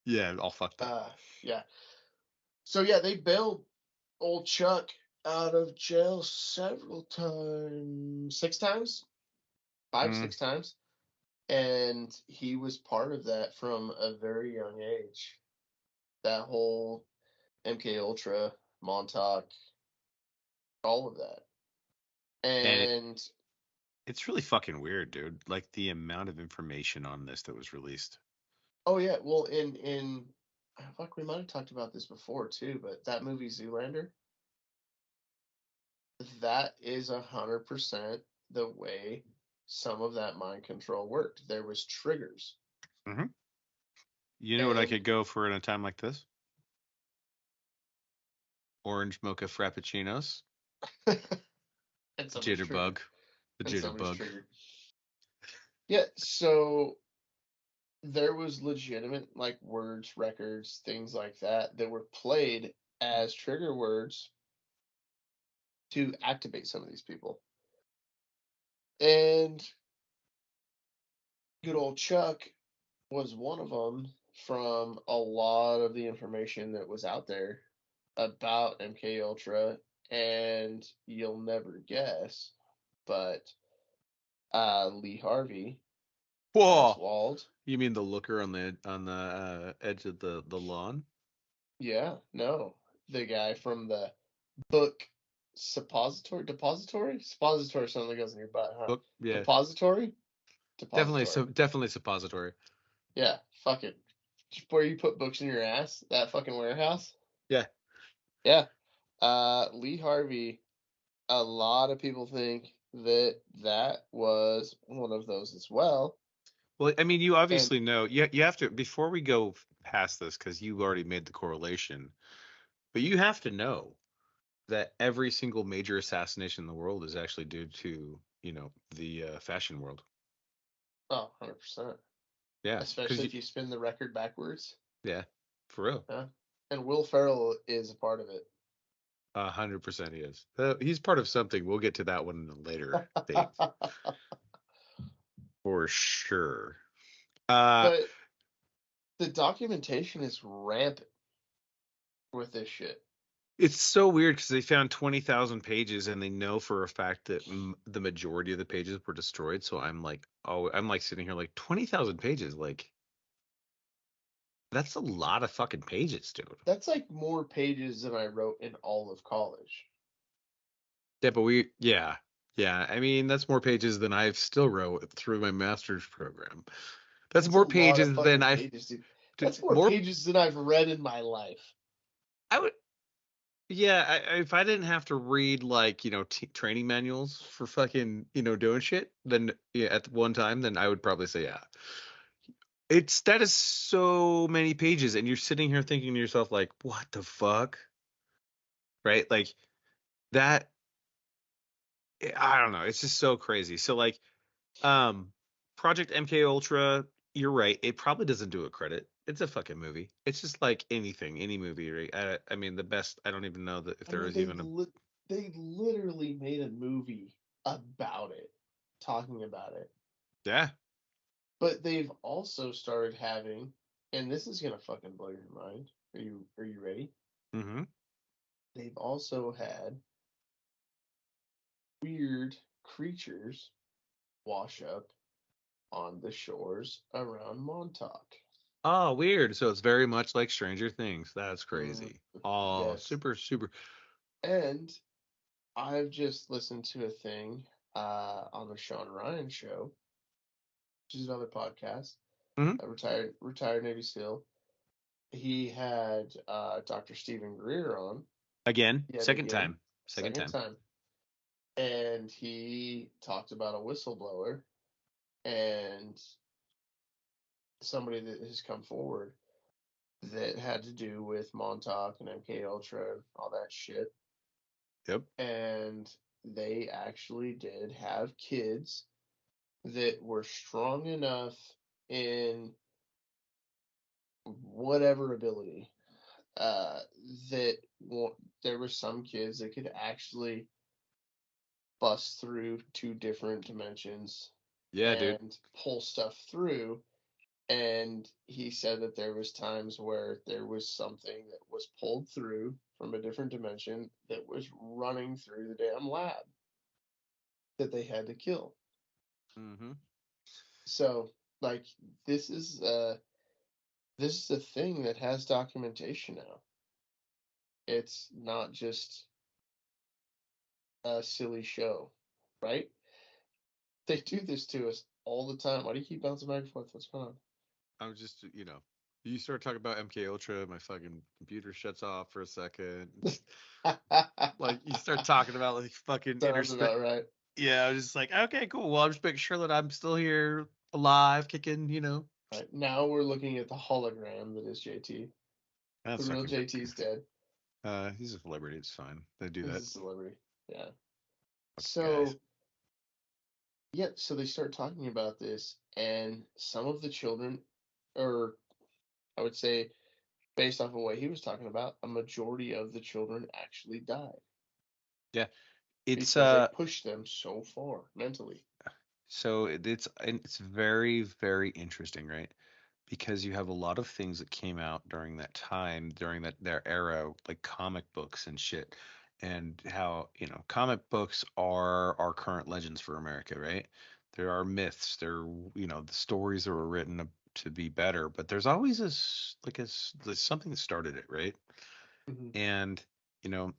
yeah, all fucked up. Yeah. So yeah, they bailed old Chuck out of jail several times, 6 times, five, Mm. 6 times, and he was part of that from a very young age. That whole MK Ultra, Montauk, all of that, And and it's really fucking weird, dude. Like the amount of information on this that was released. oh yeah, well in fuck, we might have talked about this before too, but that movie Zoolander, that is 100% the way some of that mind control worked. There was triggers, Hmm You know what I and could go for in a time like this? Orange mocha frappuccinos, and somebody's triggered, jitterbug, the and somebody's jitterbug. triggered. Yeah, so there was legitimate like words, records, things like that that were played as trigger words to activate some of these people. And good old Chuck was one of them from a lot of the information that was out there about MK Ultra, and you'll never guess, but Lee Harvey Whoa! Oswald. You mean the looker on the edge of the lawn? Yeah, no, the guy from the book depository something that goes in your butt, huh? Book, yeah, Depository. definitely suppository. Yeah, fuck it. Where you put books in your ass, that fucking warehouse. Yeah. Yeah. Lee Harvey, a lot of people think that that was one of those as well. Well, I mean, you And obviously know. You have to, before we go past this, because you already made the correlation, but you have to know that every single major assassination in the world is actually due to, the fashion world. oh, 100%. Yeah, because Especially if you spin the record backwards. yeah, for real, Yeah. And Will Ferrell is a part of it. 100% he is. He's part of something. We'll get to that one in a later date for sure. But the documentation is rampant with this shit. It's so weird because they found 20,000 pages and they know for a fact that the majority of the pages were destroyed. So I'm like, oh, I'm like sitting here like 20,000 pages. Like, that's a lot of fucking pages, dude. That's like more pages than I wrote in all of college. Yeah, but yeah. I mean, that's more pages than I've still wrote through my master's program. That's more a lot of pages than fucking I've, pages, dude. dude, That's more pages than I've read in my life. I would, yeah, if I didn't have to read like, training manuals for fucking, doing shit, then yeah, at one time, then I would probably say, yeah. That is so many pages, and you're sitting here thinking to yourself, like, what the fuck? Right? Like that, I don't know. It's just so crazy. So like, Project MK Ultra, you're right. It probably doesn't do it credit. It's a fucking movie. It's just like any movie, right? I mean, the best. I don't even know that if I there mean, is even a. they literally made a movie about it, talking about it. Yeah. But they've also started having, and this is gonna fucking blow your mind. Are you ready? Mm-hmm. They've also had weird creatures wash up on the shores around Montauk. Oh, weird. So it's very much like Stranger Things. That's Mm, crazy. Oh, yes. super, super. And I've just listened to a thing on the Sean Ryan show, which is another podcast. Mm-hmm. A retired Navy SEAL. He had Dr. Stephen Greer on Again, yet second again, time. Second second time. time, and he talked about a whistleblower and somebody that has come forward that had to do with Montauk and MK Ultra, all that shit. Yep. And they actually did have kids that were strong enough in whatever ability that there were some kids that could actually bust through 2 different dimensions Yeah, dude. and pull stuff through. And he said that there was times where there was something that was pulled through from a different dimension that was running through the damn lab that they had to kill. Mm-hmm. So, like, this is a thing that has documentation now. It's not just a silly show, right? They do this to us all the time. Why do you keep bouncing back and forth? What's going I'm just, you start talking about MK Ultra, my fucking computer shuts off for a second. on? Like you start talking about like fucking Sounds about right. Yeah, I was just like, okay, cool. Well, I'm just making sure that I'm still here, alive, kicking. Right, now we're looking at the hologram that is JT. That's The real fucking. JT's dead. He's a celebrity. It's fine. They do He's that. a celebrity. Yeah. Guys. So, yeah, so they start talking about this, and some of the children or I would say, based off of what he was talking about, a majority of the children actually died Yeah. It's because they pushed them so far mentally. so it's very, very interesting, right? Because you have a lot of things that came out during that time, during their era, like comic books and shit, and how, comic books are our current legends for America, right? There are myths, the stories that were written to be better, but there's always there's something that started it, right? Hmm. And you know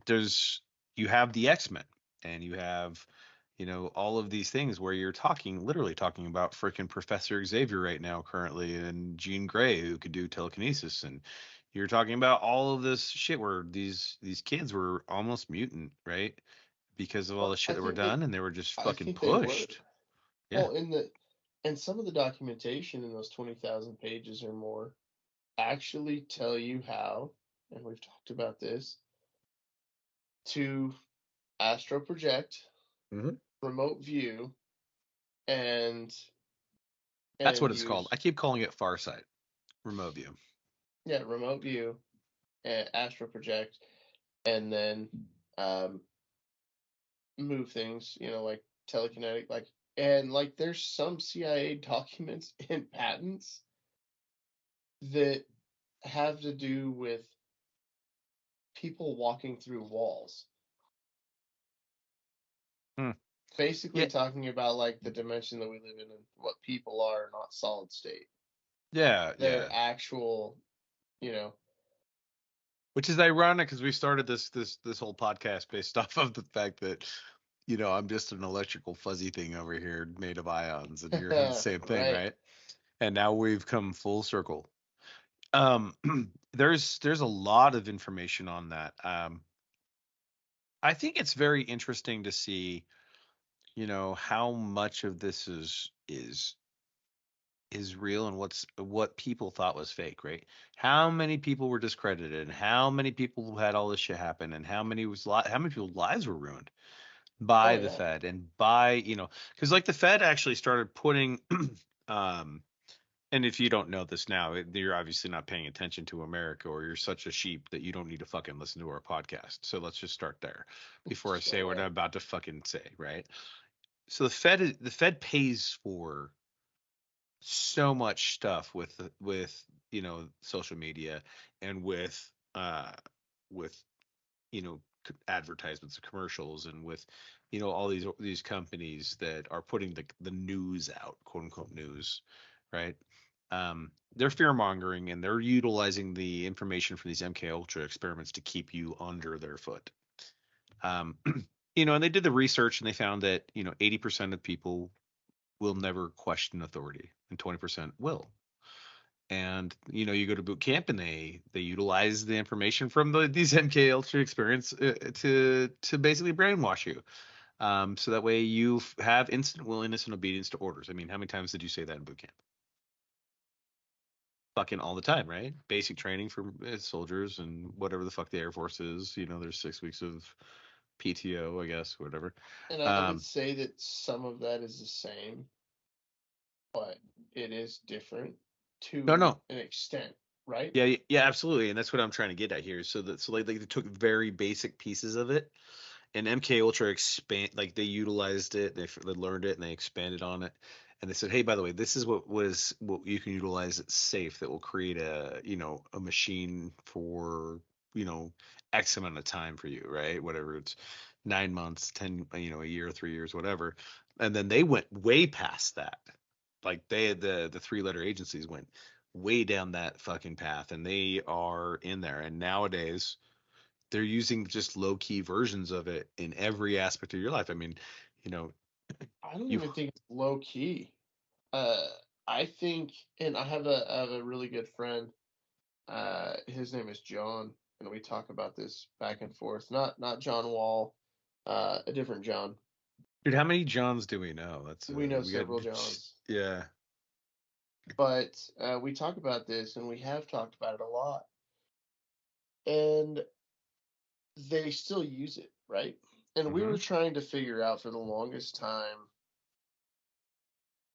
there's you have the X-Men, and you have all of these things where you're literally talking about freaking Professor Xavier right now currently, and Jean Grey, who could do telekinesis, and you're talking about all of this shit where these kids were almost mutant, right? Because of all the Well, shit that were done, and they were just I fucking think they were. pushed. Yeah. Well, and some of the documentation in those 20,000 pages or more actually tell you how, and we've talked about this, to astro project, Hmm. remote view, and That's and what it's called. I use keep calling it Farsight, remote view. yeah, remote view and astro project, and then um, move things, like telekinetic, like there's some CIA documents and patents that have to do with people walking through walls. Hmm. Basically Yeah, talking about like the dimension that we live in and what people are, not solid state. yeah, They're yeah. actual, you know, Which is ironic because we started this whole podcast based off of the fact that I'm just an electrical fuzzy thing over here made of ions, and you're the same thing, right? right? And now we've come full circle. Um, there's a lot of information on that. I think it's very interesting to see, how much of this is real and what people thought was fake, right? How many people were discredited, and how many people had all this shit happen, and how many people's lives were ruined Oh by the yeah. Fed, and by because like the Fed actually started putting um and if you don't know this now, you're obviously not paying attention to America, or you're such a sheep that you don't need to fucking listen to our podcast. So let's just start there before I say Straight what I'm away. about to fucking say, right? So the Fed pays for so much stuff with social media, and with advertisements and commercials, and with all these companies that are putting the news out, quote unquote news, right? They're fear mongering, and they're utilizing the information from these MK Ultra experiments to keep you under their foot. um, and they did the research, and they found that 80% of people will never question authority, and 20% will. And you go to boot camp, and they utilize the information from these MK Ultra experience, to basically brainwash you, so that way you have instant willingness and obedience to orders. I mean, how many times did you say that in boot camp? Fucking all the time, right? Basic training for soldiers and whatever the fuck the Air Force is. There's 6 weeks of PTO, I guess, whatever. And I would um say that some of that is the same, but it is different no, to no. an extent, right? Yeah, yeah, absolutely, and that's what I'm trying to get at here. So they took very basic pieces of it, and MK Ultra they utilized it, they learned it, and they expanded on it, and they said, hey, by the way, this is what you can utilize that's safe, that will create a machine for X amount of time for you, right? Whatever, it's 9 months, 10, a year, 3 years, whatever. And then they went way past that. Like the three-letter agencies went way down that fucking path, and they are in there. And nowadays they're using just low key versions of it in every aspect of your life. I mean, you know, I don't you even think it's low key. Uh, I think, and I have a really good friend. His name is John, and we talk about this back and forth. Not John Wall, a different John. dude, how many Johns do we know? That's We know we got several Johns, yeah. but we talk about this, and we have talked about it a lot, and they still use it, right? And we Hmm. were trying to figure out for the longest time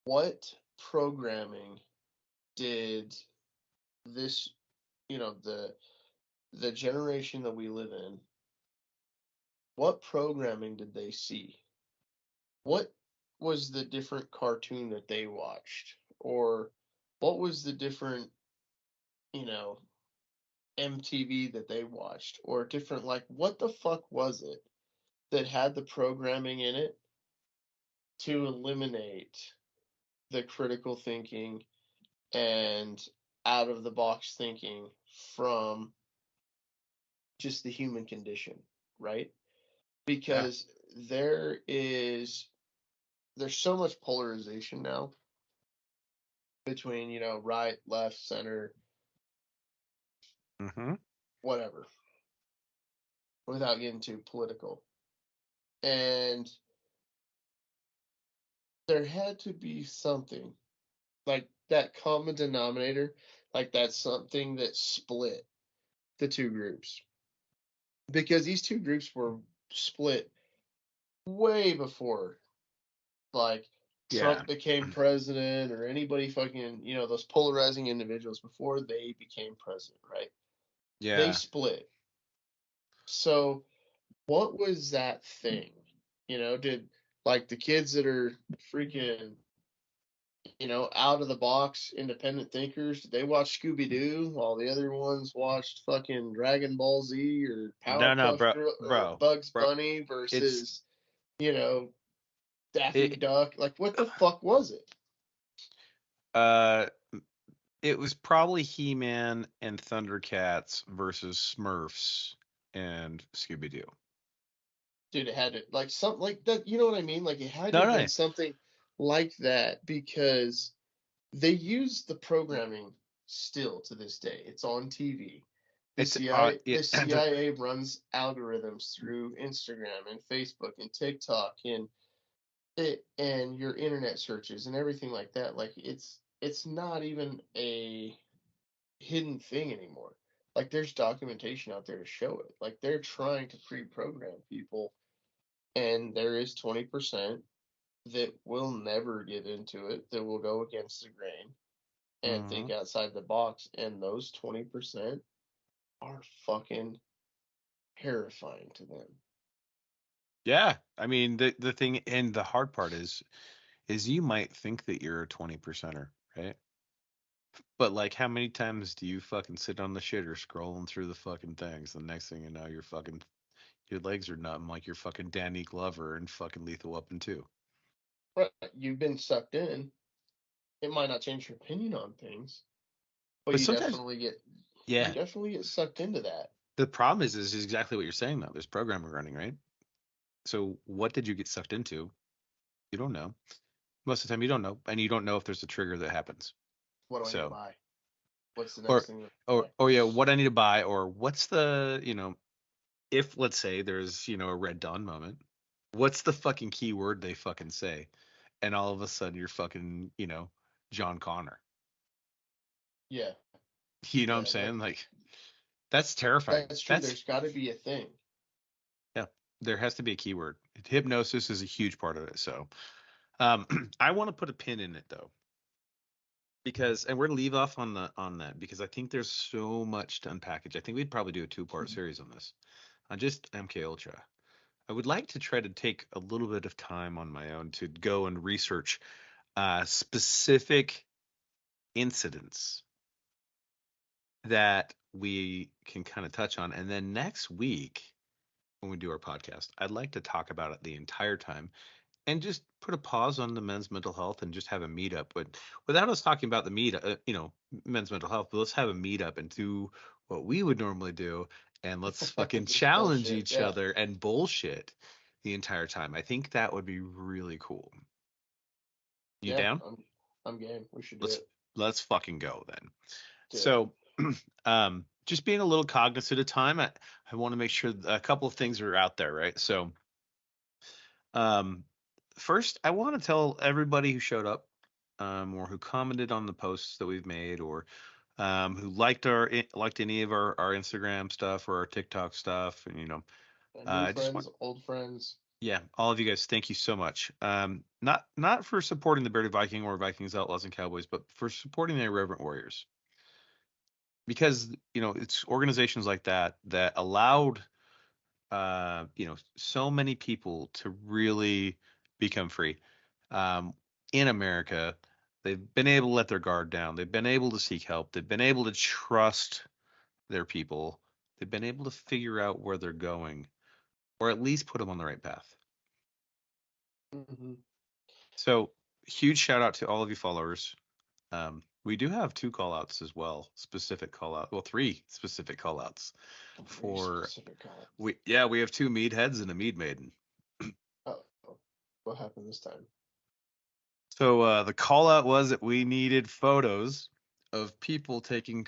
what programming did this, the generation that we live in, what programming did they see? What was the different cartoon that they watched? Or what was the different, MTV that they watched? Or different, like, what the fuck was it that had the programming in it to eliminate the critical thinking and out of the box thinking from just the human condition, right? Because there's so much polarization now between, right, left, center, Mm-hmm. whatever, without getting too political. And there had to be something like that common denominator, like that's something that split the two groups. Because these two groups were split way before, like, Trump became president or anybody fucking, those polarizing individuals before they became president, right? Yeah. They split. So what was that thing? Did, like, the kids that are freaking, out of the box independent thinkers, did they watch Scooby Doo while the other ones watched fucking Dragon Ball Z or No, Powerpuff Girl or Bugs bro. Bunny versus, Daffy Duck? Like, what the fuck was it? It was probably He-Man and Thundercats versus Smurfs and Scooby-Doo. Dude, it had to, like, something like that. You know what I mean? Like, it had to No, have no. been something like that because they use the programming still to this day. It's on TV. The CIA runs algorithms through Instagram and Facebook and TikTok and your internet searches and everything like that. Like, it's not even a hidden thing anymore. Like, there's documentation out there to show it. Like, they're trying to pre-program people, and there is 20% that will never get into it, that will go against the grain and think outside the box, and those 20% are fucking terrifying to them. Yeah, I mean the thing and the hard part is you might think that you're a 20%er, right? But like, how many times do you fucking sit on the shitter scrolling through the fucking things? The next thing you know, your legs are numb like you're fucking Danny Glover and fucking Lethal Weapon 2. Right, you've been sucked in. It might not change your opinion on things, but But you sometimes, definitely get sucked into that. the problem is exactly what you're saying though. There's programming running, right? So what did you get sucked into? You don't know. Most of the time you don't know, and you don't know if there's a trigger that happens. What do I need to So, buy? What's the or next thing to buy? or yeah, what I need to buy, or what's the, if let's say there's, a Red Dawn moment, what's the fucking key word they fucking say? And all of a sudden you're fucking, John Connor. Yeah. You know what I'm saying? Like, that's terrifying. That's true. There's got to be a thing. Yeah, there has to be a keyword. Hypnosis is a huge part of it. So, I want to put a pin in it though, because, and we're gonna leave off on that because I think there's so much to unpackage. I think we'd probably do a 2-part series on this, on just MK Ultra. I would like to try to take a little bit of time on my own to go and research specific incidents that we can kind of touch on. And then next week, when we do our podcast, I'd like to talk about it the entire time and just put a pause on the men's mental health and just have a meetup. But without us talking about the men's mental health, but let's have a meetup and do what we would normally do. And let's fucking challenge Bullshit, each other and bullshit the entire time. I think that would be really cool. You down? I'm game. We should do it. Let's fucking go then. So, just being a little cognizant of time, I want to make sure a couple of things are out there, right? So, first, I want to tell everybody who showed up, or who commented on the posts that we've made, or who liked any of our Instagram stuff or our TikTok stuff, and new friends, old friends. Yeah, all of you guys, thank you so much. Not for supporting the Bearded Viking or Vikings, Outlaws, and Cowboys, but for supporting the Irreverent Warriors. Because, it's organizations like that that allowed, so many people to really become free. Um, in America, they've been able to let their guard down. They've been able to seek help. They've been able to trust their people. They've been able to figure out where they're going, or at least put them on the right path. Mm-hmm. So huge shout out to all of you followers. We do have 2 call outs as well, specific call out. Well, 3 specific call outs Very for specific comments. we have 2 mead heads and a mead maiden. Oh, what happened this time? So the call out was that we needed photos of people taking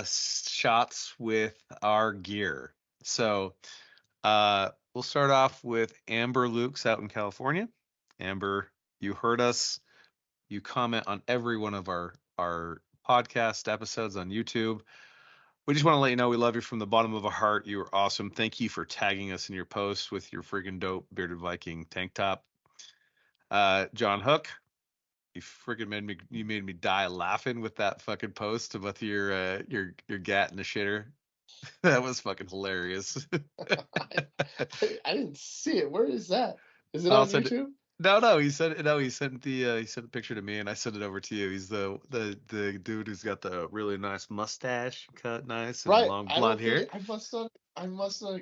shots with our gear. So we'll start off with Amber Lukes out in California. Amber, you heard us. You comment on every one of our podcast episodes on YouTube. We just want to let you know we love you from the bottom of our heart. You are awesome. Thank you for tagging us in your posts with your freaking dope bearded Viking tank top. John Hook, you made me die laughing with that fucking post with your gat in the shitter. That was fucking hilarious. I didn't see it. Where is that? Is it I'll on send it. YouTube? No, he sent the picture to me and I sent it over to you. He's the dude who's got the really nice mustache, cut nice and Right. long I blonde don't think hair. it, I must not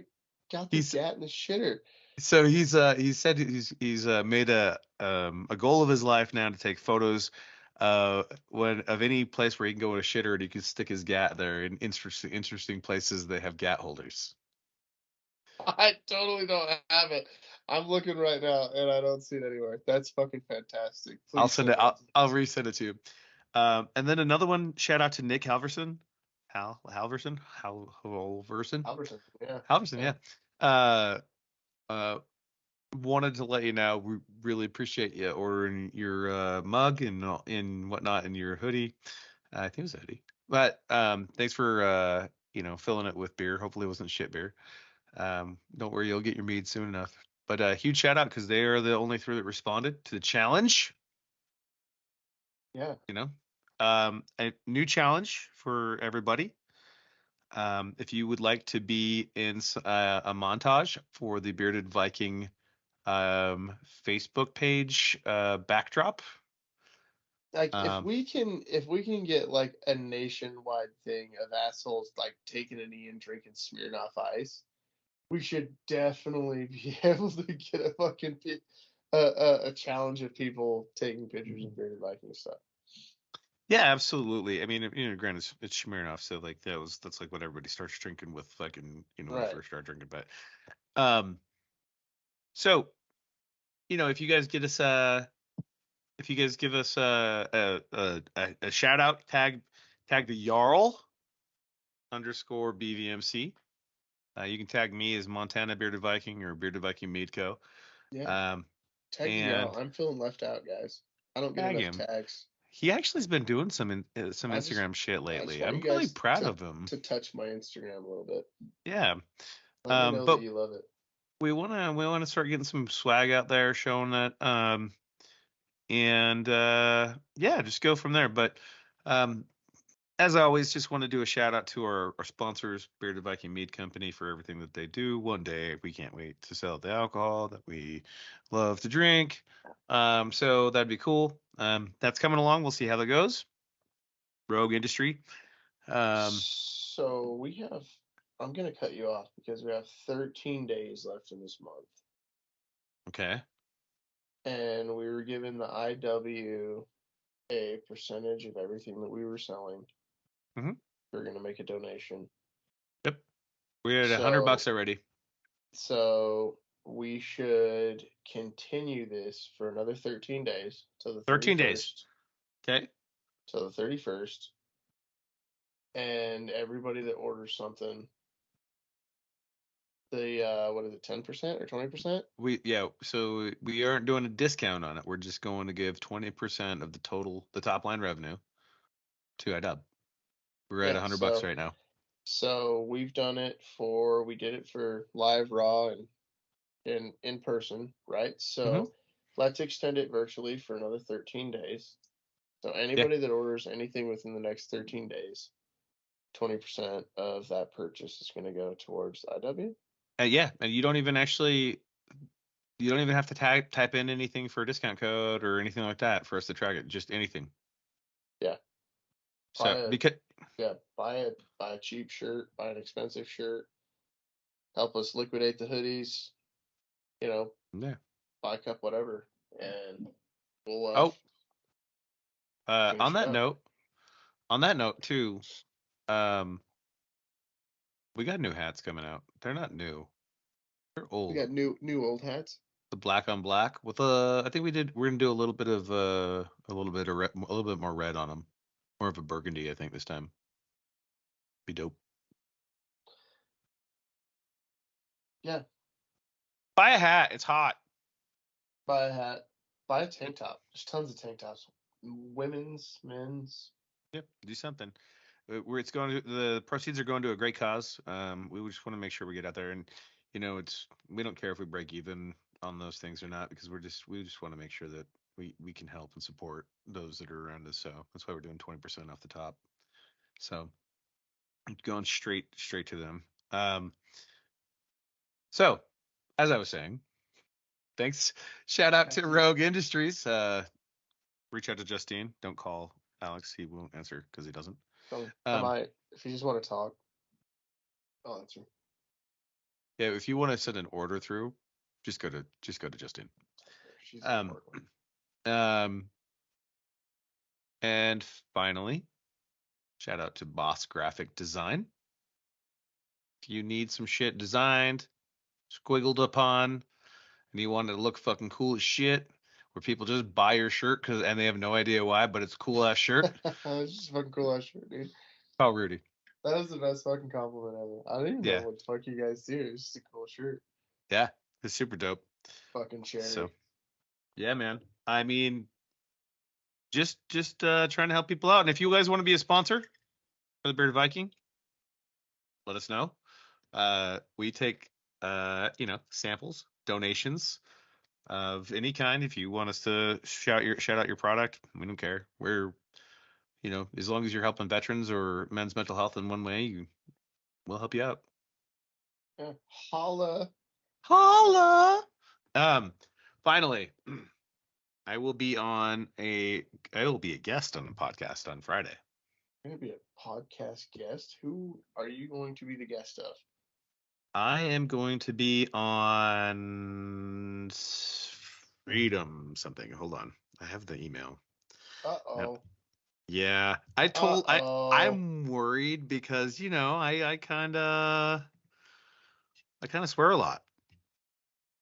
got the He's gat in the shitter. so he said he's made a goal of his life now to take photos when of any place where he can go with a shitter and he can stick his gat there in interesting places they have gat holders. I totally don't have it. I'm looking right now and I don't see it anywhere. That's fucking fantastic. I'll Please send send it. that to I'll us. resend it to you. And then another one. Shout out to Nick Halverson. Halverson. Alberton. Yeah. Halverson. Yeah. Yeah. Uh, wanted to let you know we really appreciate you ordering your mug and whatnot and your hoodie. I think it was a hoodie. But thanks for filling it with beer. Hopefully it wasn't shit beer. Don't worry, you'll get your mead soon enough. But huge shout out because they are the only 3 that responded to the challenge. Yeah. A new challenge for everybody. If you would like to be in a montage for the Bearded Viking Facebook page backdrop. Like Um, if we can get like a nationwide thing of assholes like taking a knee and drinking Smirnoff Ice, we should definitely be able to get a fucking a challenge of people taking pictures of bearded Viking stuff. yeah, absolutely. I mean, granted, it's Smirnoff, so like that's like what everybody starts drinking with fucking, when they Right. first start drinking. But, um, so if you guys if you guys give us a shout out, tag the Jarl underscore BVMC. You can tag me as Montana Bearded Viking or Bearded Viking Mead Co. Yeah. Um, Tag the and Jarl. I'm feeling left out, guys. I don't get tag enough him. tags. He actually has been doing some I just Instagram shit I just lately. want I'm you really guys proud of him. to touch my Instagram a little bit. Yeah. Let me know that But you love it. we wanna start getting some swag out there, showing that. And yeah, just go from there. But um, as always, just want to do a shout out to our sponsors, Bearded Viking Mead Company, for everything that they do. One day we can't wait to sell the alcohol that we love to drink. So that'd be cool. That's coming along. We'll see how that goes. Rogue Industry. Um, So we have. I'm gonna cut you off because we have 13 days left in this month, okay. and we were given the IW a percentage of everything that we were selling. Mm-hmm. We're gonna make a donation. Yep. We're at So $100 already. so we should continue this for another 13 days till the 13 days. 31st. Okay. Till the 31st. And everybody that orders something, the what is it, 10% or 20%? So we aren't doing a discount on it. We're just going to give 20% of the top line revenue to IDub. We're at Yeah, $100 right now. so we did it for Live Raw and in person, right? Mm-hmm. So let's extend it virtually for another 13 days. So Yeah. anybody that orders anything within the next 13 days, 20% of that purchase is going to go towards IW. Yeah, and you don't even have to type in anything for a discount code or anything like that for us to track it. Just anything. Yeah. So Buy a cheap shirt, buy an expensive shirt, help us liquidate the hoodies, yeah. buy a cup, whatever, and we'll Oh, finish it up. on that note too, um, we got new hats coming out. They're not new. They're We old. got new old hats. The black on black with I think we're gonna do a little bit of a little bit of a little bit more red on them. More of a burgundy, I think this time. Be dope. Yeah. Buy a hat. It's hot. Buy a hat. Buy a tank top. There's tons of tank tops. Women's, men's. Yep. Do something. Where it's going to, the proceeds are going to a great cause. We just want to make sure we get out there, and we don't care if we break even on those things or not, because we just want to make sure that we can help and support those that are around us. So that's why we're doing 20% off the top. So going straight to them. So as I was saying, thanks. Shout out to Rogue Industries. Reach out to Justine. Don't call Alex. He won't answer because he doesn't. I might, if you just want to talk, I'll answer. Yeah, if you want to send an order through, just go to Justine. She's the And finally, shout out to Boss Graphic Design. If you need some shit designed, squiggled upon, and you want it to look fucking cool as shit, where people just buy your shirt and they have no idea why, but it's a cool ass shirt. It's just a fucking cool ass shirt, dude. Oh, Rudy. That was the best fucking compliment ever. I don't even Yeah. know what the fuck you guys do. It's just a cool shirt. Yeah, it's super dope. Fucking cherry. So, yeah, man. I mean, just trying to help people out. And if you guys want to be a sponsor for the Bearded Viking, let us know. We take samples, donations of any kind. If you want us to shout out your product, we don't care. We're as long as you're helping veterans or men's mental health in one way, we'll help you out. Yeah. Holla. Finally, I will be a guest on the podcast on Friday. You're gonna be a podcast guest. Who are you going to be the guest of? I am going to be on Freedom something. Hold on, I have the email. Uh-oh. Yeah, I'm worried because I kind of swear a lot.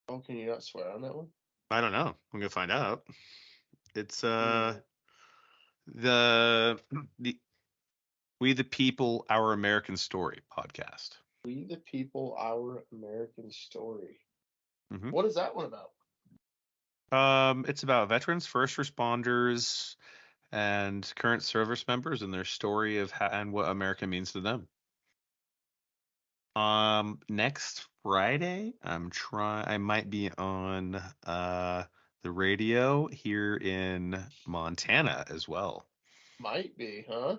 Oh, can you not swear on that one? I don't know. I'm gonna find out. It's Hmm. the We the People, Our American Story podcast. We the People, Our American Story. Mm-hmm. What is that one about? It's about veterans, first responders, and current service members and their story of and what America means to them. Next Friday, I might be on the radio here in Montana as well. Might be, huh?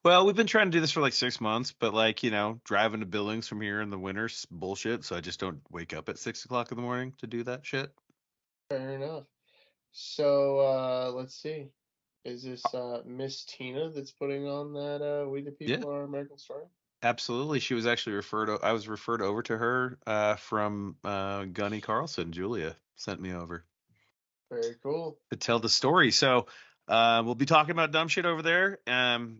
Well, we've been trying to do this for like 6 months, but driving to Billings from here in the winter's bullshit. So I just don't wake up at 6 o'clock in the morning to do that shit. Fair enough. So let's see. Is this Miss Tina that's putting on that We the People, Our American Story? Absolutely. She was actually I was referred over to her from Gunny Carlson. Julia sent me over. Very cool. To tell the story. So we'll be talking about dumb shit over there.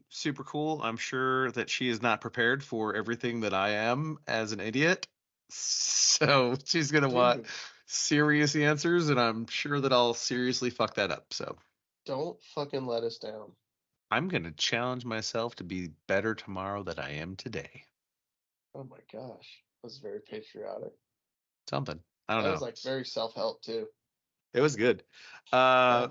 Super cool. I'm sure that she is not prepared for everything that I am as an idiot. So she's going to want serious answers, and I'm sure that I'll seriously fuck that up. So don't fucking let us down. I'm going to challenge myself to be better tomorrow than I am today. Oh my gosh. That was very patriotic. Something. I don't know. That was like very self-help too. It was good. Yeah.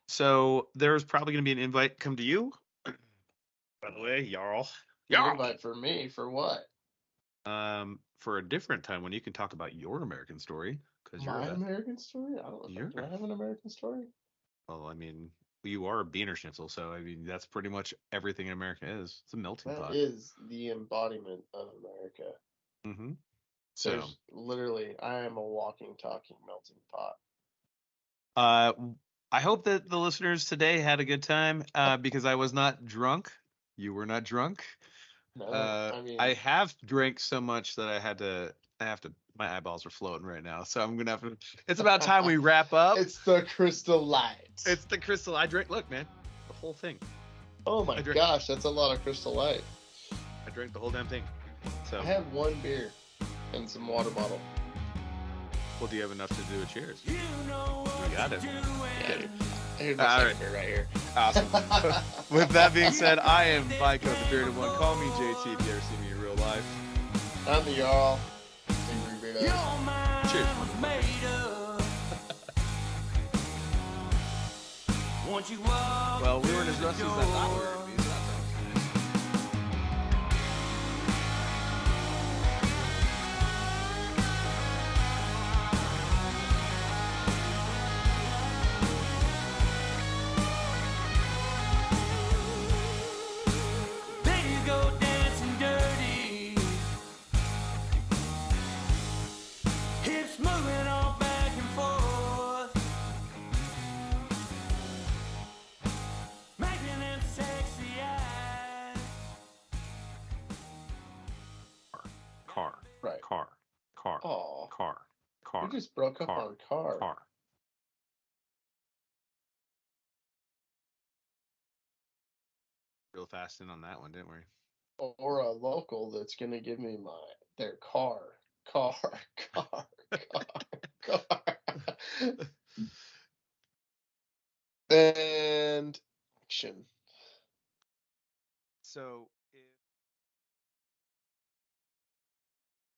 So there's probably going to be an invite come to you. By the way, Jarl. An invite for me for what? For a different time when you can talk about your American story, because My American story? I don't know. Do I have an American story? Well, I mean, you are a Beaner Schnitzel, so I mean that's pretty much everything in America is. It's a melting That pot. is the embodiment of America. Mm-hmm. So, There's literally, I am a walking, talking melting pot. I hope that the listeners today had a good time. Because I was not drunk. You were not drunk. No, I mean, I have drank so much that I have to. My eyeballs are floating right now, so I'm gonna have to. It's about time we wrap up. it's the Crystal Light. It's the Crystal. I drank. Look, man, the whole thing. Oh my gosh, that's a lot of Crystal Light. I drank the whole damn thing. So I have one beer and some water bottle. well, do you have enough to do a cheers? You know what We got it. Yeah, dude. Here's All my right. second beer right here. Awesome. With that being said, I am Viko, the bearded one. Call me JT if you ever see me in real life. I'm the Jarl. Angry Beardo. your mind Cheers. was made up. Once you walk Well, we weren't as through the rusty as I thought we were door, going to be. So that's nice. there you go dancing dirty. Hips moving all back and forth. Making them sexy eyes. Car. Right. Car. Aw. Car. We just broke up on car. Real fast in on that one, didn't we? Or a local that's gonna give me their car. Car. And action. So